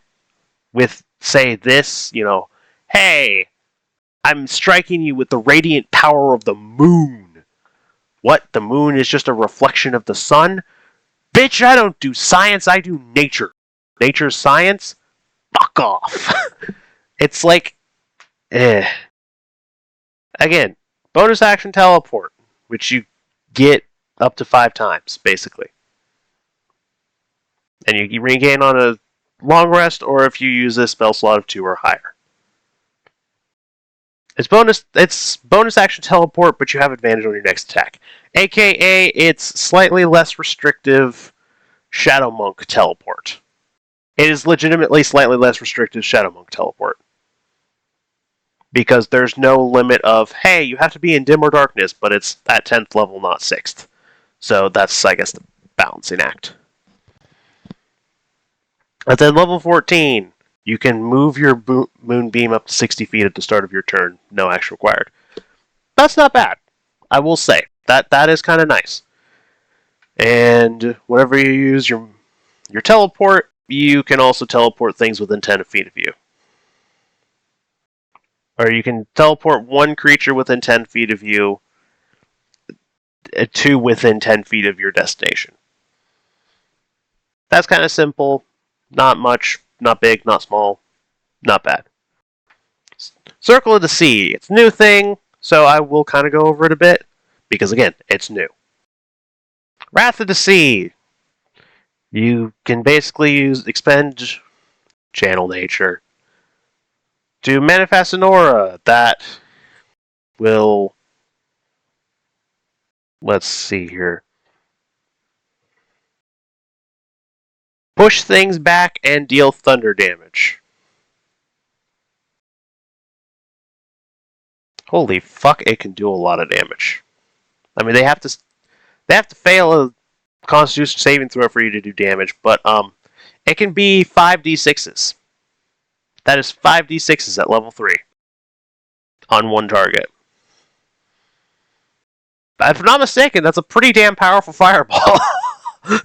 with, say, this, hey, I'm striking you with the radiant power of the moon. What? The moon is just a reflection of the sun? Bitch, I don't do science, I do nature. Nature's science? Fuck off. It's Again, bonus action teleport, which you get up to 5 times, basically. And you regain on a long rest, or if you use a spell slot of 2 or higher. It's bonus action teleport, but you have advantage on your next attack. AKA, it's slightly less restrictive Shadow Monk teleport. It is legitimately slightly less restrictive Shadow Monk teleport. Because there's no limit of, hey, you have to be in dim or darkness, but it's at 10th level, not 6th. So that's, I guess, the balancing act. At then level 14, you can move your moonbeam up to 60 feet at the start of your turn. No action required. That's not bad, I will say. That is kind of nice. And whenever you use your teleport, you can also teleport things within 10 feet of you. Or you can teleport one creature within 10 feet of you to within 10 feet of your destination. That's kind of simple. Not much, not big, not small, not bad. Circle of the Sea. It's a new thing, so I will kind of go over it a bit, because again, it's new. Wrath of the Sea. You can basically expend channel nature to manifest an aura that will, let's see here, push things back and deal thunder damage. Holy fuck, it can do a lot of damage. I mean, they have to fail a Constitution saving throw for you to do damage, but it can be 5d6s. That is 5d6s at level 3 on one target. If I'm not mistaken, that's a pretty damn powerful fireball.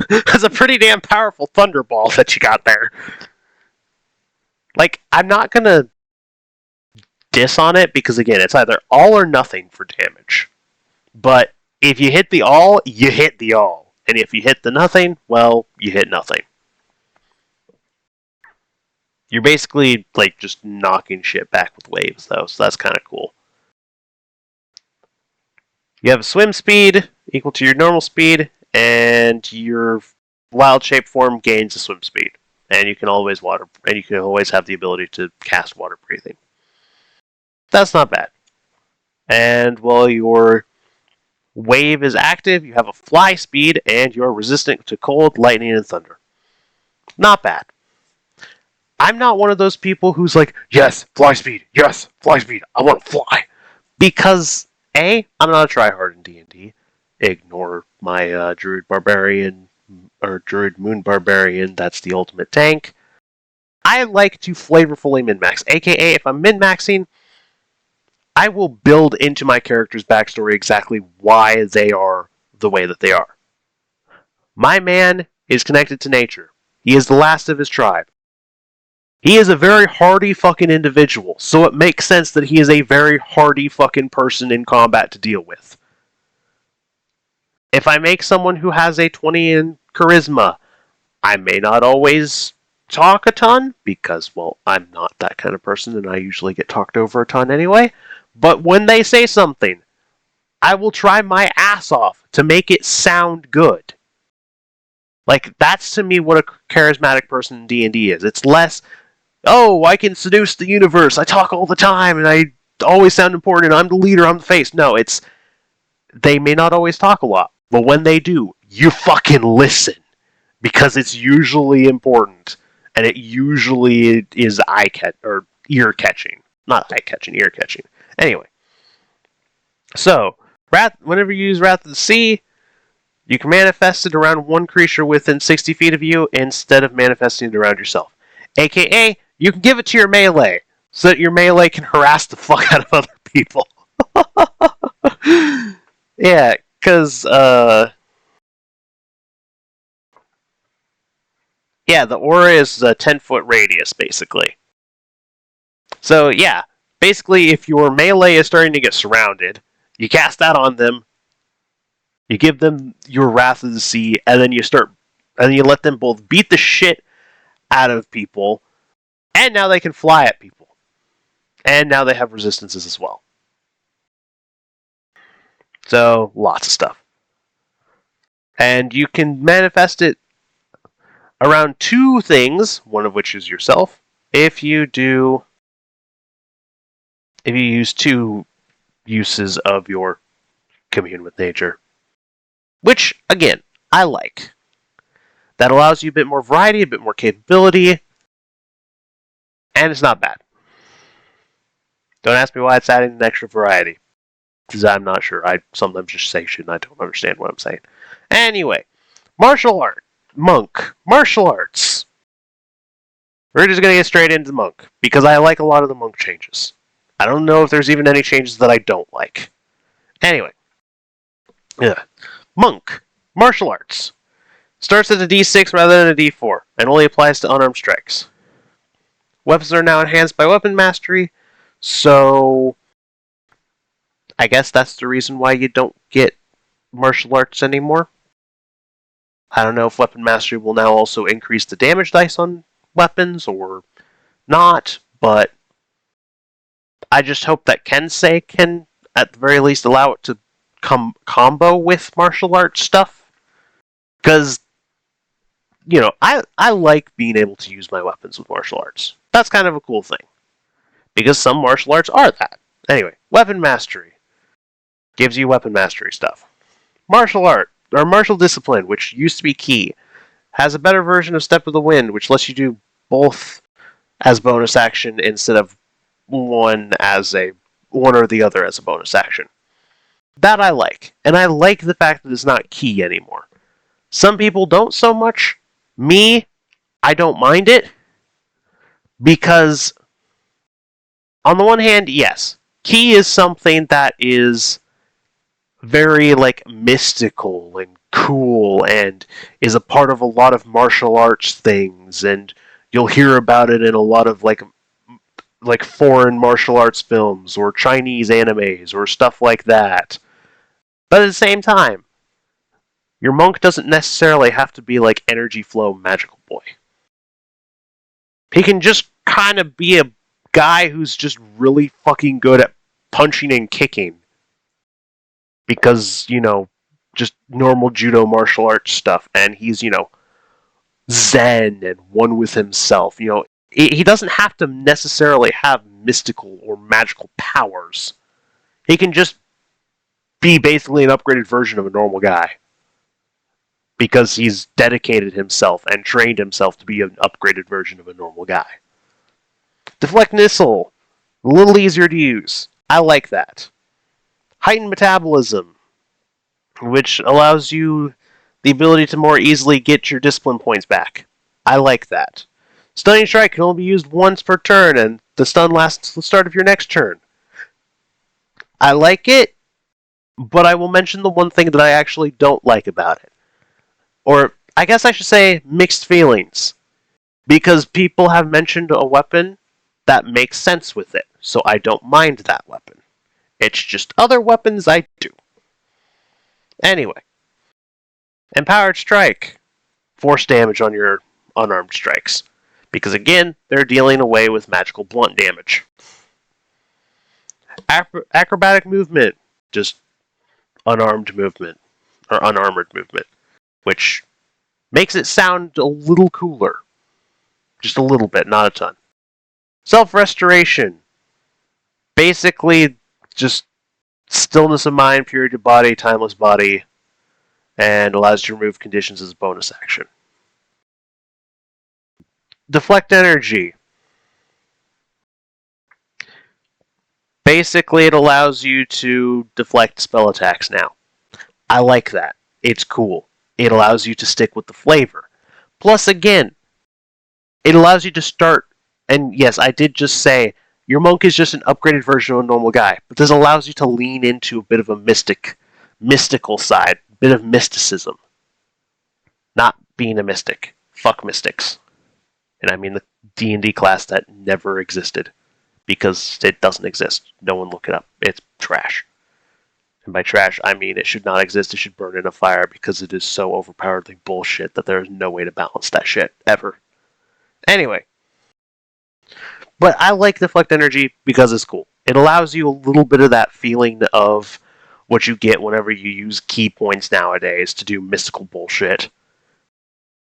That's a pretty damn powerful thunderball that you got there. I'm not gonna diss on it because, again, it's either all or nothing for damage. But if you hit the all, you hit the all. And if you hit the nothing, well, you hit nothing. You're basically like just knocking shit back with waves, though, so that's kind of cool. You have a swim speed equal to your normal speed, and your wild shape form gains a swim speed. And you can always have the ability to cast water breathing. That's not bad. And while your wave is active, you have a fly speed, and you're resistant to cold, lightning, and thunder. Not bad. I'm not one of those people who's like, yes, fly speed, I want to fly. Because, A, I'm not a tryhard in D&D. Ignore my Druid Barbarian, or Druid Moon Barbarian, that's the ultimate tank. I like to flavorfully min-max, aka if I'm min-maxing, I will build into my character's backstory exactly why they are the way that they are. My man is connected to nature. He is the last of his tribe. He is a very hardy fucking individual, so it makes sense that he is a very hardy fucking person in combat to deal with. If I make someone who has a 20 in charisma, I may not always talk a ton, because, well, I'm not that kind of person, and I usually get talked over a ton anyway. But when they say something, I will try my ass off to make it sound good. Like, that's to me what a charismatic person in D&D is. It's less, oh, I can seduce the universe, I talk all the time, and I always sound important, and I'm the leader, I'm the face. No, it's, they may not always talk a lot, but when they do, you fucking listen. Because it's usually important, and it usually is ear-catching. Not eye-catching, ear-catching. Anyway. So, whenever you use Wrath of the Sea, you can manifest it around one creature within 60 feet of you instead of manifesting it around yourself. AKA, you can give it to your melee, so that your melee can harass the fuck out of other people. Yeah, because, yeah, the aura is a 10-foot radius, basically. So, yeah, basically, if your melee is starting to get surrounded, you cast that on them, you give them your Wrath of the Sea, and then you let them both beat the shit out of people, and now they can fly at people. And now they have resistances as well. So, lots of stuff. And you can manifest it around two things, one of which is yourself, if you use two uses of your commune with nature. Which, again, I like. That allows you a bit more variety, a bit more capability, and it's not bad. Don't ask me why it's adding an extra variety, because I'm not sure. I sometimes just say shit and I don't understand what I'm saying. Anyway, martial arts. We're just going to get straight into monk, because I like a lot of the monk changes. I don't know if there's even any changes that I don't like. Anyway. Yeah. Monk. Martial arts. Starts at a D6 rather than a D4, and only applies to unarmed strikes. Weapons are now enhanced by weapon mastery, so I guess that's the reason why you don't get martial arts anymore. I don't know if weapon mastery will now also increase the damage dice on weapons or not, but I just hope that Kensei can, at the very least, allow it to combo with martial arts stuff. Because, you know, I like being able to use my weapons with martial arts. That's kind of a cool thing. Because some martial arts are that. Anyway, weapon mastery. Gives you weapon mastery stuff. Martial art, or martial discipline, which used to be key, has a better version of Step of the Wind, which lets you do both as bonus action instead of one or the other as a bonus action. That I like. And I like the fact that it's not key anymore. Some people don't so much. Me, I don't mind it. Because, on the one hand, yes, key is something that is very, like, mystical and cool and is a part of a lot of martial arts things, and you'll hear about it in a lot of, like, like foreign martial arts films or Chinese animes or stuff like that. But at the same time, your monk doesn't necessarily have to be like Energy Flow Magical Boy. He can just kind of be a guy who's just really fucking good at punching and kicking. Because, just normal judo martial arts stuff. And he's, zen and one with himself. He doesn't have to necessarily have mystical or magical powers. He can just be basically an upgraded version of a normal guy. Because he's dedicated himself and trained himself to be an upgraded version of a normal guy. Deflect Missile. A little easier to use. I like that. Heightened Metabolism, which allows you the ability to more easily get your discipline points back. I like that. Stunning Strike can only be used once per turn, and the stun lasts to the start of your next turn. I like it, but I will mention the one thing that I actually don't like about it. Or, I guess I should say, mixed feelings. Because people have mentioned a weapon that makes sense with it, so I don't mind that weapon. It's just other weapons I do. Anyway. Empowered Strike. Force damage on your unarmed strikes. Because again, they're dealing away with magical blunt damage. Acrobatic Movement. Just unarmed movement. Or unarmored movement. Which makes it sound a little cooler. Just a little bit, not a ton. Self-Restoration. Basically, just stillness of mind, purity of body, timeless body, and allows you to remove conditions as a bonus action. Deflect Energy. Basically, it allows you to deflect spell attacks now. I like that. It's cool. It allows you to stick with the flavor. Plus, again, it allows you to start, and yes, I did just say, your monk is just an upgraded version of a normal guy, but this allows you to lean into a bit of a mystical side, a bit of mysticism. Not being a mystic. Fuck mystics. And I mean the D&D class that never existed. Because it doesn't exist. No one look it up. It's trash. And by trash, I mean it should not exist. It should burn in a fire because it is so overpoweredly bullshit that there is no way to balance that shit, ever. Anyway. But I like Deflect Energy because it's cool. It allows you a little bit of that feeling of what you get whenever you use key points nowadays to do mystical bullshit.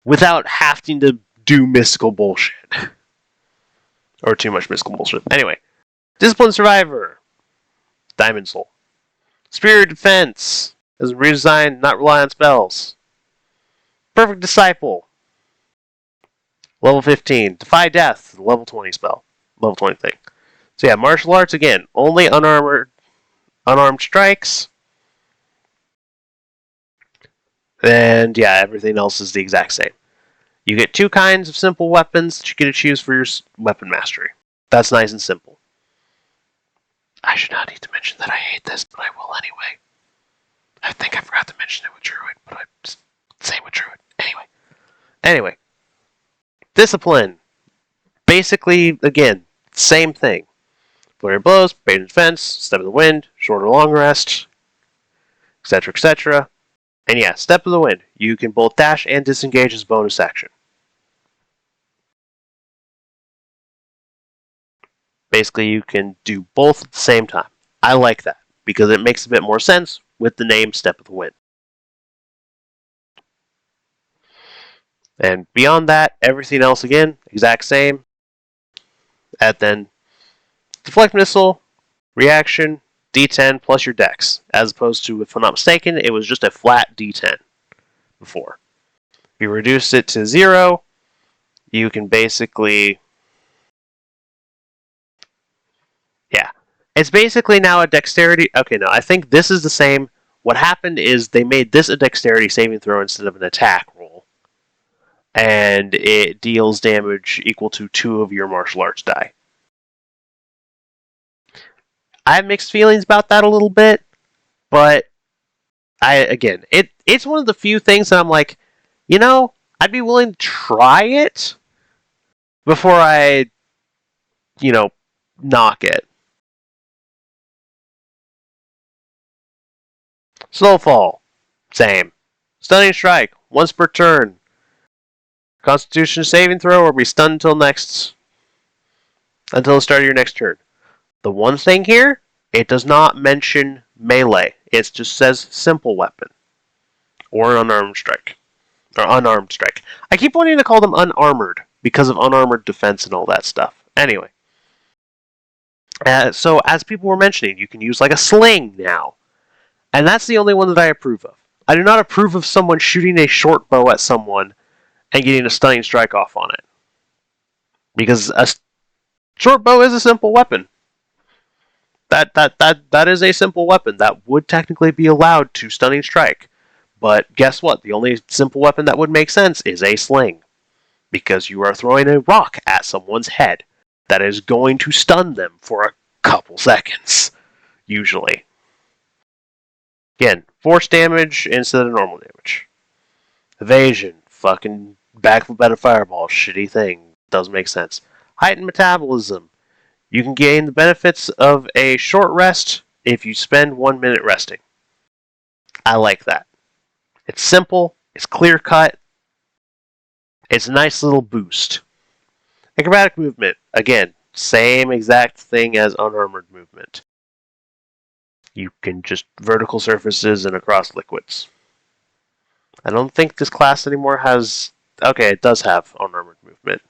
Without having to do mystical bullshit. Or too much mystical bullshit. Anyway. Disciplined Survivor. Diamond Soul. Spirit Defense. Is redesigned, not rely on spells. Perfect Disciple. Level 15. Defy Death. Level 20 spell. Level 20 thing. So yeah, martial arts again. Only unarmed strikes. And yeah, everything else is the exact same. You get 2 kinds of simple weapons that you get to choose for your weapon mastery. That's nice and simple. I should not need to mention that I hate this, but I will anyway. I think I forgot to mention it with Druid, but I just say it with Druid. Anyway. Discipline. Basically, again, same thing. Flurry of Blows, Bait and Defense, Step of the Wind, Short or Long Rest, etc., etc. And yeah, Step of the Wind. You can both dash and disengage as bonus action. Basically, you can do both at the same time. I like that, because it makes a bit more sense with the name Step of the Wind. And beyond that, everything else again, exact same. And then Deflect Missile, Reaction, D10 plus your dex. As opposed to, if I'm not mistaken, it was just a flat D10 before. If you reduce it to 0, you can basically... Yeah. It's basically now a dexterity... Okay, no, I think this is the same. What happened is they made this a dexterity saving throw instead of an attack roll. And it deals damage equal to 2 of your martial arts die. I have mixed feelings about that a little bit, but it's one of the few things that I'm like, I'd be willing to try it before I, knock it. Snowfall, same. Stunning Strike, once per turn. Constitution saving throw or be stunned until the start of your next turn. The one thing here, it does not mention melee. It just says simple weapon. Or unarmed strike. Or unarmed strike. I keep wanting to call them unarmored because of unarmored defense and all that stuff. Anyway. So as people were mentioning, you can use like a sling now. And that's the only one that I approve of. I do not approve of someone shooting a short bow at someone and getting a stunning strike off on it. Because a short bow is a simple weapon. That is a simple weapon that would technically be allowed to stunning strike. But guess what? The only simple weapon that would make sense is a sling. Because you are throwing a rock at someone's head that is going to stun them for a couple seconds. Usually. Again, force damage instead of normal damage. Evasion. Fucking backflip at a fireball. Shitty thing. Doesn't make sense. Heightened metabolism. You can gain the benefits of a short rest if you spend 1 minute resting. I like that. It's simple. It's clear cut. It's a nice little boost. Acrobatic movement. Again, same exact thing as unarmored movement. You can just vertical surfaces and across liquids. I don't think this class anymore has... Okay, it does have unarmored movement.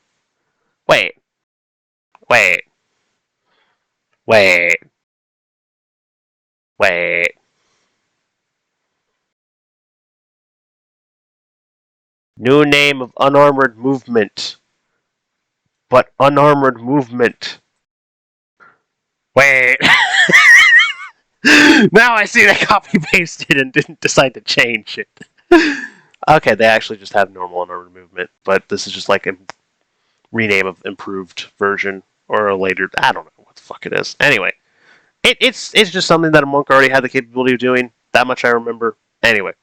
Wait. New name of unarmored movement. But unarmored movement. Wait. Now I see they copy-pasted and didn't decide to change it. Okay, they actually just have normal unarmored movement, but this is just like a rename of improved version or a later... I don't know what the fuck it is. Anyway, it's just something that a monk already had the capability of doing. That much I remember. Anyway.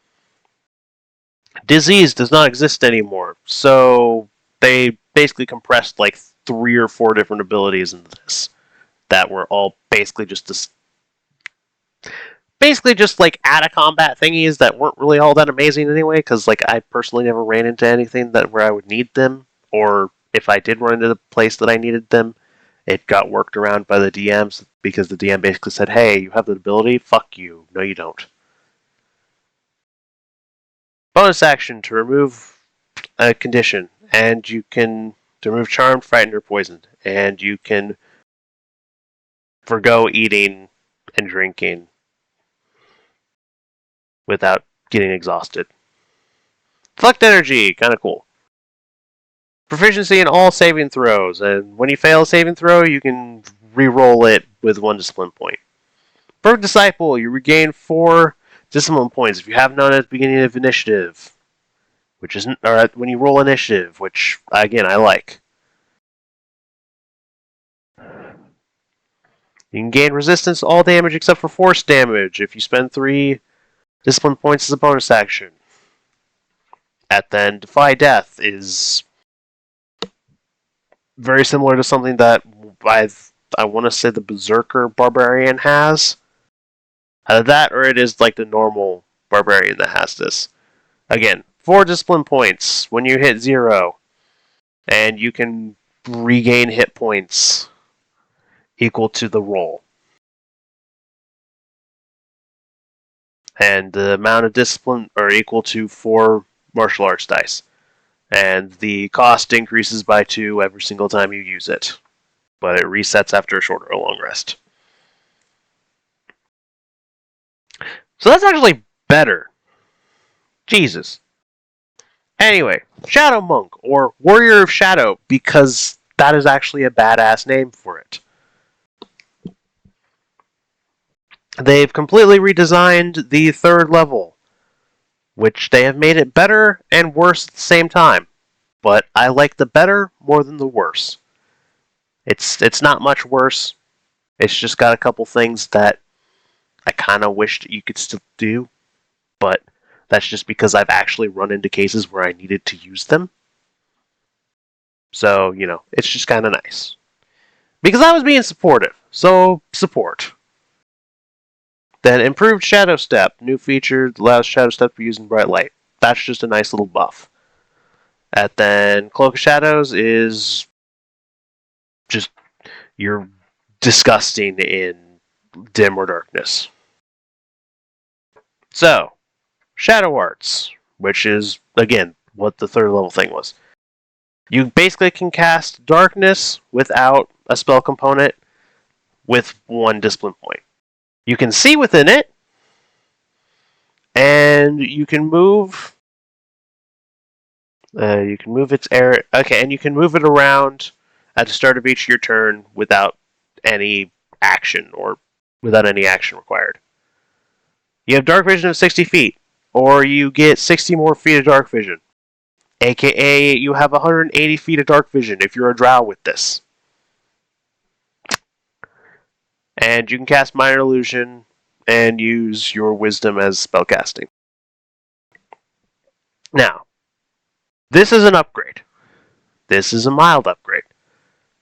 Disease does not exist anymore, so they basically compressed like 3 or 4 different abilities into this that were all basically just like out of combat thingies that weren't really all that amazing anyway, because like I personally never ran into anything that where I would need them, or if I did run into the place that I needed them, it got worked around by the DMs because the DM basically said, hey, you have the ability, fuck you. No, you don't. Bonus action to remove a condition, and you can to remove charmed, frightened, or poisoned, and you can forgo eating and drinking without getting exhausted. Deflect energy, kind of cool. Proficiency in all saving throws, and when you fail a saving throw, you can re-roll it with 1 discipline point. Perfect Disciple, you regain 4 discipline points if you have none at the beginning of initiative, which isn't, or when you roll initiative, which again I like. You can gain resistance to all damage except for force damage if you spend 3 discipline points as a bonus action. At then, Defy Death is very similar to something that I want to say the Berserker Barbarian has. Either that or it is like the normal Barbarian that has this. Again, 4 discipline points when you hit 0. And you can regain hit points equal to the roll. And the amount of discipline are equal to 4 martial arts dice. And the cost increases by 2 every single time you use it. But it resets after a short or a long rest. So that's actually better. Jesus. Anyway, Shadow Monk, or Warrior of Shadow, because that is actually a badass name for it. They've completely redesigned the 3rd level, which they have made it better and worse at the same time. But I like the better more than the worse. It's not much worse. It's just got a couple things that I kind of wished you could still do, but that's just because I've actually run into cases where I needed to use them. So, it's just kind of nice. Because I was being supportive. So, support. Then improved Shadow Step. New feature allows Shadow Step to be used in bright light. That's just a nice little buff. And then Cloak of Shadows is just you're disgusting in dim or darkness. So, Shadow Arts, which is, again, what the third level thing was. You basically can cast Darkness without a spell component with 1 discipline point. You can see within it, and you can move. You can move its area. Okay, and you can move it around at the start of each of your turn without any action or without any action required. You have dark vision of 60 feet, or you get 60 more feet of dark vision. AKA, you have 180 feet of dark vision if you're a drow with this. And you can cast Minor Illusion and use your Wisdom as spellcasting. Now, this is an upgrade. This is a mild upgrade.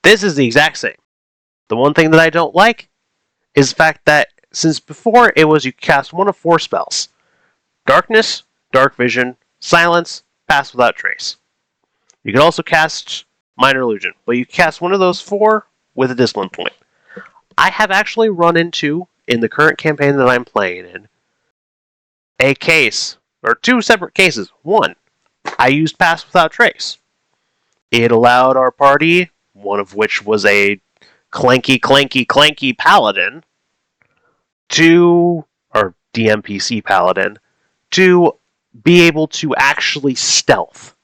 This is the exact same. The one thing that I don't like is the fact that since before it was you cast 1 of 4 spells. Darkness, Dark Vision, Silence, Pass Without Trace. You can also cast Minor Illusion, but you cast 1 of those 4 with a discipline point. I have actually run into, in the current campaign that I'm playing in, a case, or 2 separate cases. 1, I used Pass Without Trace. It allowed our party, one of which was a clanky paladin, or DMPC paladin, to be able to actually stealth.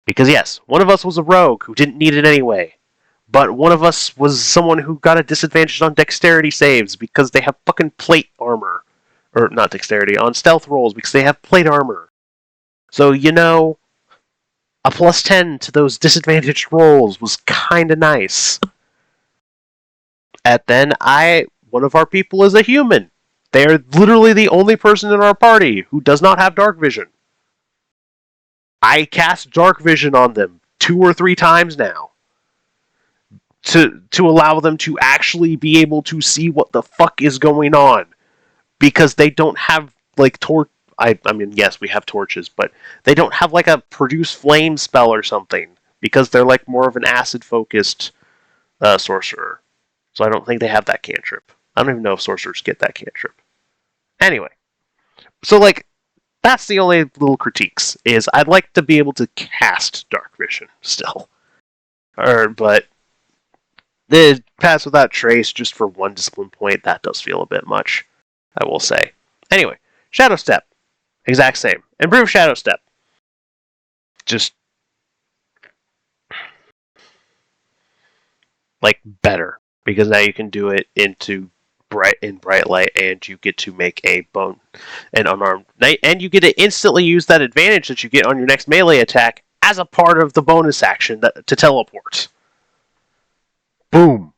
Because yes, one of us was a rogue who didn't need it anyway. But one of us was someone who got a disadvantage on dexterity saves because they have fucking plate armor. Or not dexterity, on stealth rolls because they have plate armor. So, a plus 10 to those disadvantaged rolls was kinda nice. And then one of our people is a human. They're literally the only person in our party who does not have dark vision. I cast dark vision on them 2 or 3 times now. To allow them to actually be able to see what the fuck is going on. Because they don't have, I mean, yes, we have torches, but they don't have, a produce flame spell or something. Because they're, more of an acid-focused sorcerer. So I don't think they have that cantrip. I don't even know if sorcerers get that cantrip. Anyway. So, that's the only little critiques, is I'd like to be able to cast Dark Vision still. But the Pass Without Trace just for 1 discipline point, that does feel a bit much, I will say. Anyway, Shadow Step. Exact same. Improved Shadow Step. Just better. Because now you can do it in bright light, and you get to make an unarmed knight, and you get to instantly use that advantage that you get on your next melee attack as a part of the bonus action to teleport. Boom.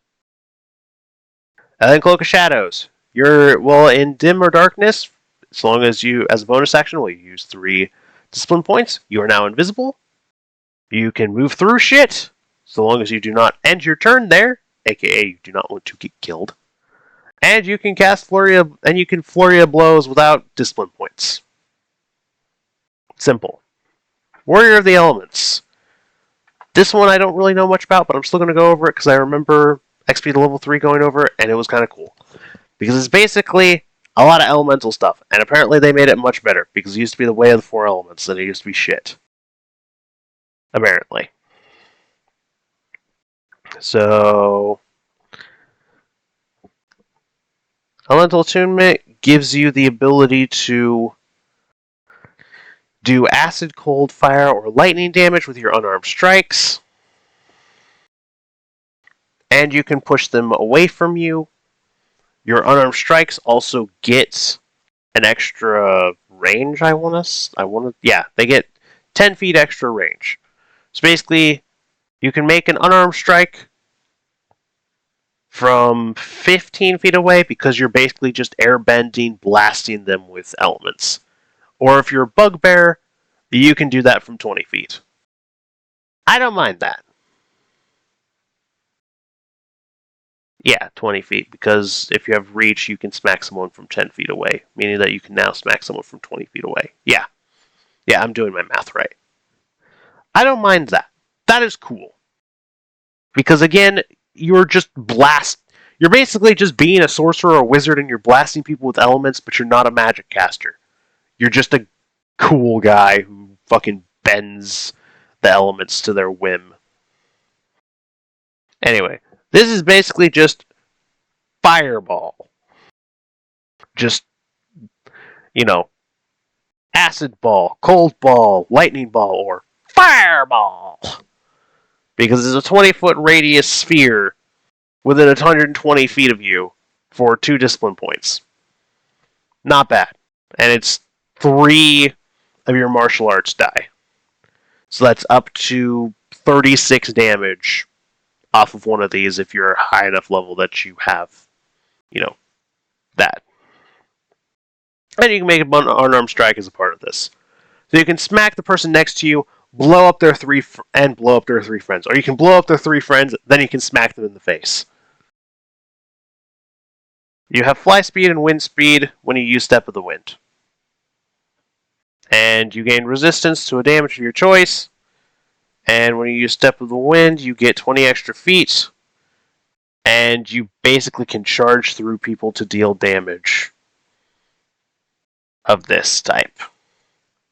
And then Cloak of Shadows. In dim or darkness, as long as you, as a bonus action, you use 3 discipline points, you are now invisible. You can move through shit, so long as you do not end your turn there, aka you do not want to get killed. And you can cast Flurry of Blows without discipline points. Simple. Warrior of the Elements. This one I don't really know much about, but I'm still going to go over it because I remember XP to level 3 going over it, and it was kind of cool. Because it's basically a lot of elemental stuff, and apparently they made it much better, because it used to be the way of the 4 elements, and it used to be shit. Apparently. So, Elemental Attunement gives you the ability to do acid, cold, fire, or lightning damage with your unarmed strikes. And you can push them away from you. Your unarmed strikes also get an extra range, they get 10 feet extra range. So basically, you can make an unarmed strike from 15 feet away because you're basically just airbending, blasting them with elements. Or if you're a bugbear, you can do that from 20 feet. I don't mind that. Yeah, 20 feet, because if you have reach, you can smack someone from 10 feet away, meaning that you can now smack someone from 20 feet away. Yeah. Yeah, I'm doing my math right. I don't mind that. That is cool. Because again, you're just You're basically just being a sorcerer or a wizard and you're blasting people with elements, but you're not a magic caster. You're just a cool guy who fucking bends the elements to their whim. Anyway, this is basically just fireball. Just, you know, acid ball, cold ball, lightning ball, or fireball. Because it's a 20-foot radius sphere within 120 feet of you for 2 discipline points. Not bad. And it's 3 of your martial arts die. So that's up to 36 damage off of one of these if you're a high enough level that you have, that. And you can make an unarmed strike as a part of this. So you can smack the person next to you, blow up their 3 friends. Or you can blow up their 3 friends, then you can smack them in the face. You have fly speed and wind speed when you use Step of the Wind. And you gain resistance to a damage of your choice. And when you use Step of the Wind, you get 20 extra feet. And you basically can charge through people to deal damage of this type.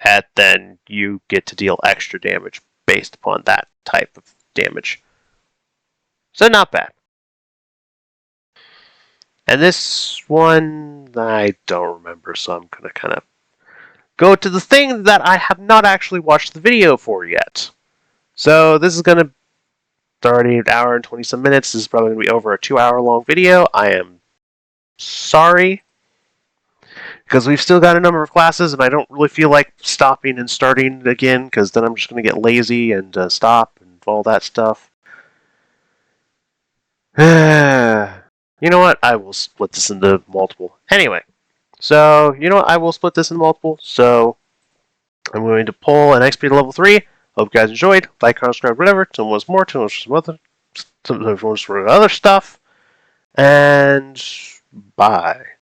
And then you get to deal extra damage based upon that type of damage. So not bad. And this one, I don't remember, so I'm going to kind of go to the thing that I have not actually watched the video for yet. So this is going to already an hour and 20 some minutes. This is probably going to be over a 2-hour long video. I am sorry, because we've still got a number of classes, and I don't really feel like stopping and starting again, because then I'm just going to get lazy and stop and all that stuff. You know what? I will split this into multiple. Anyway, so, you know what? I will split this into multiple. So, I'm going to pull an XP to level 3. Hope you guys enjoyed. Like, comment, subscribe, whatever. Tell me what's more. Tell me what's for other stuff. And bye.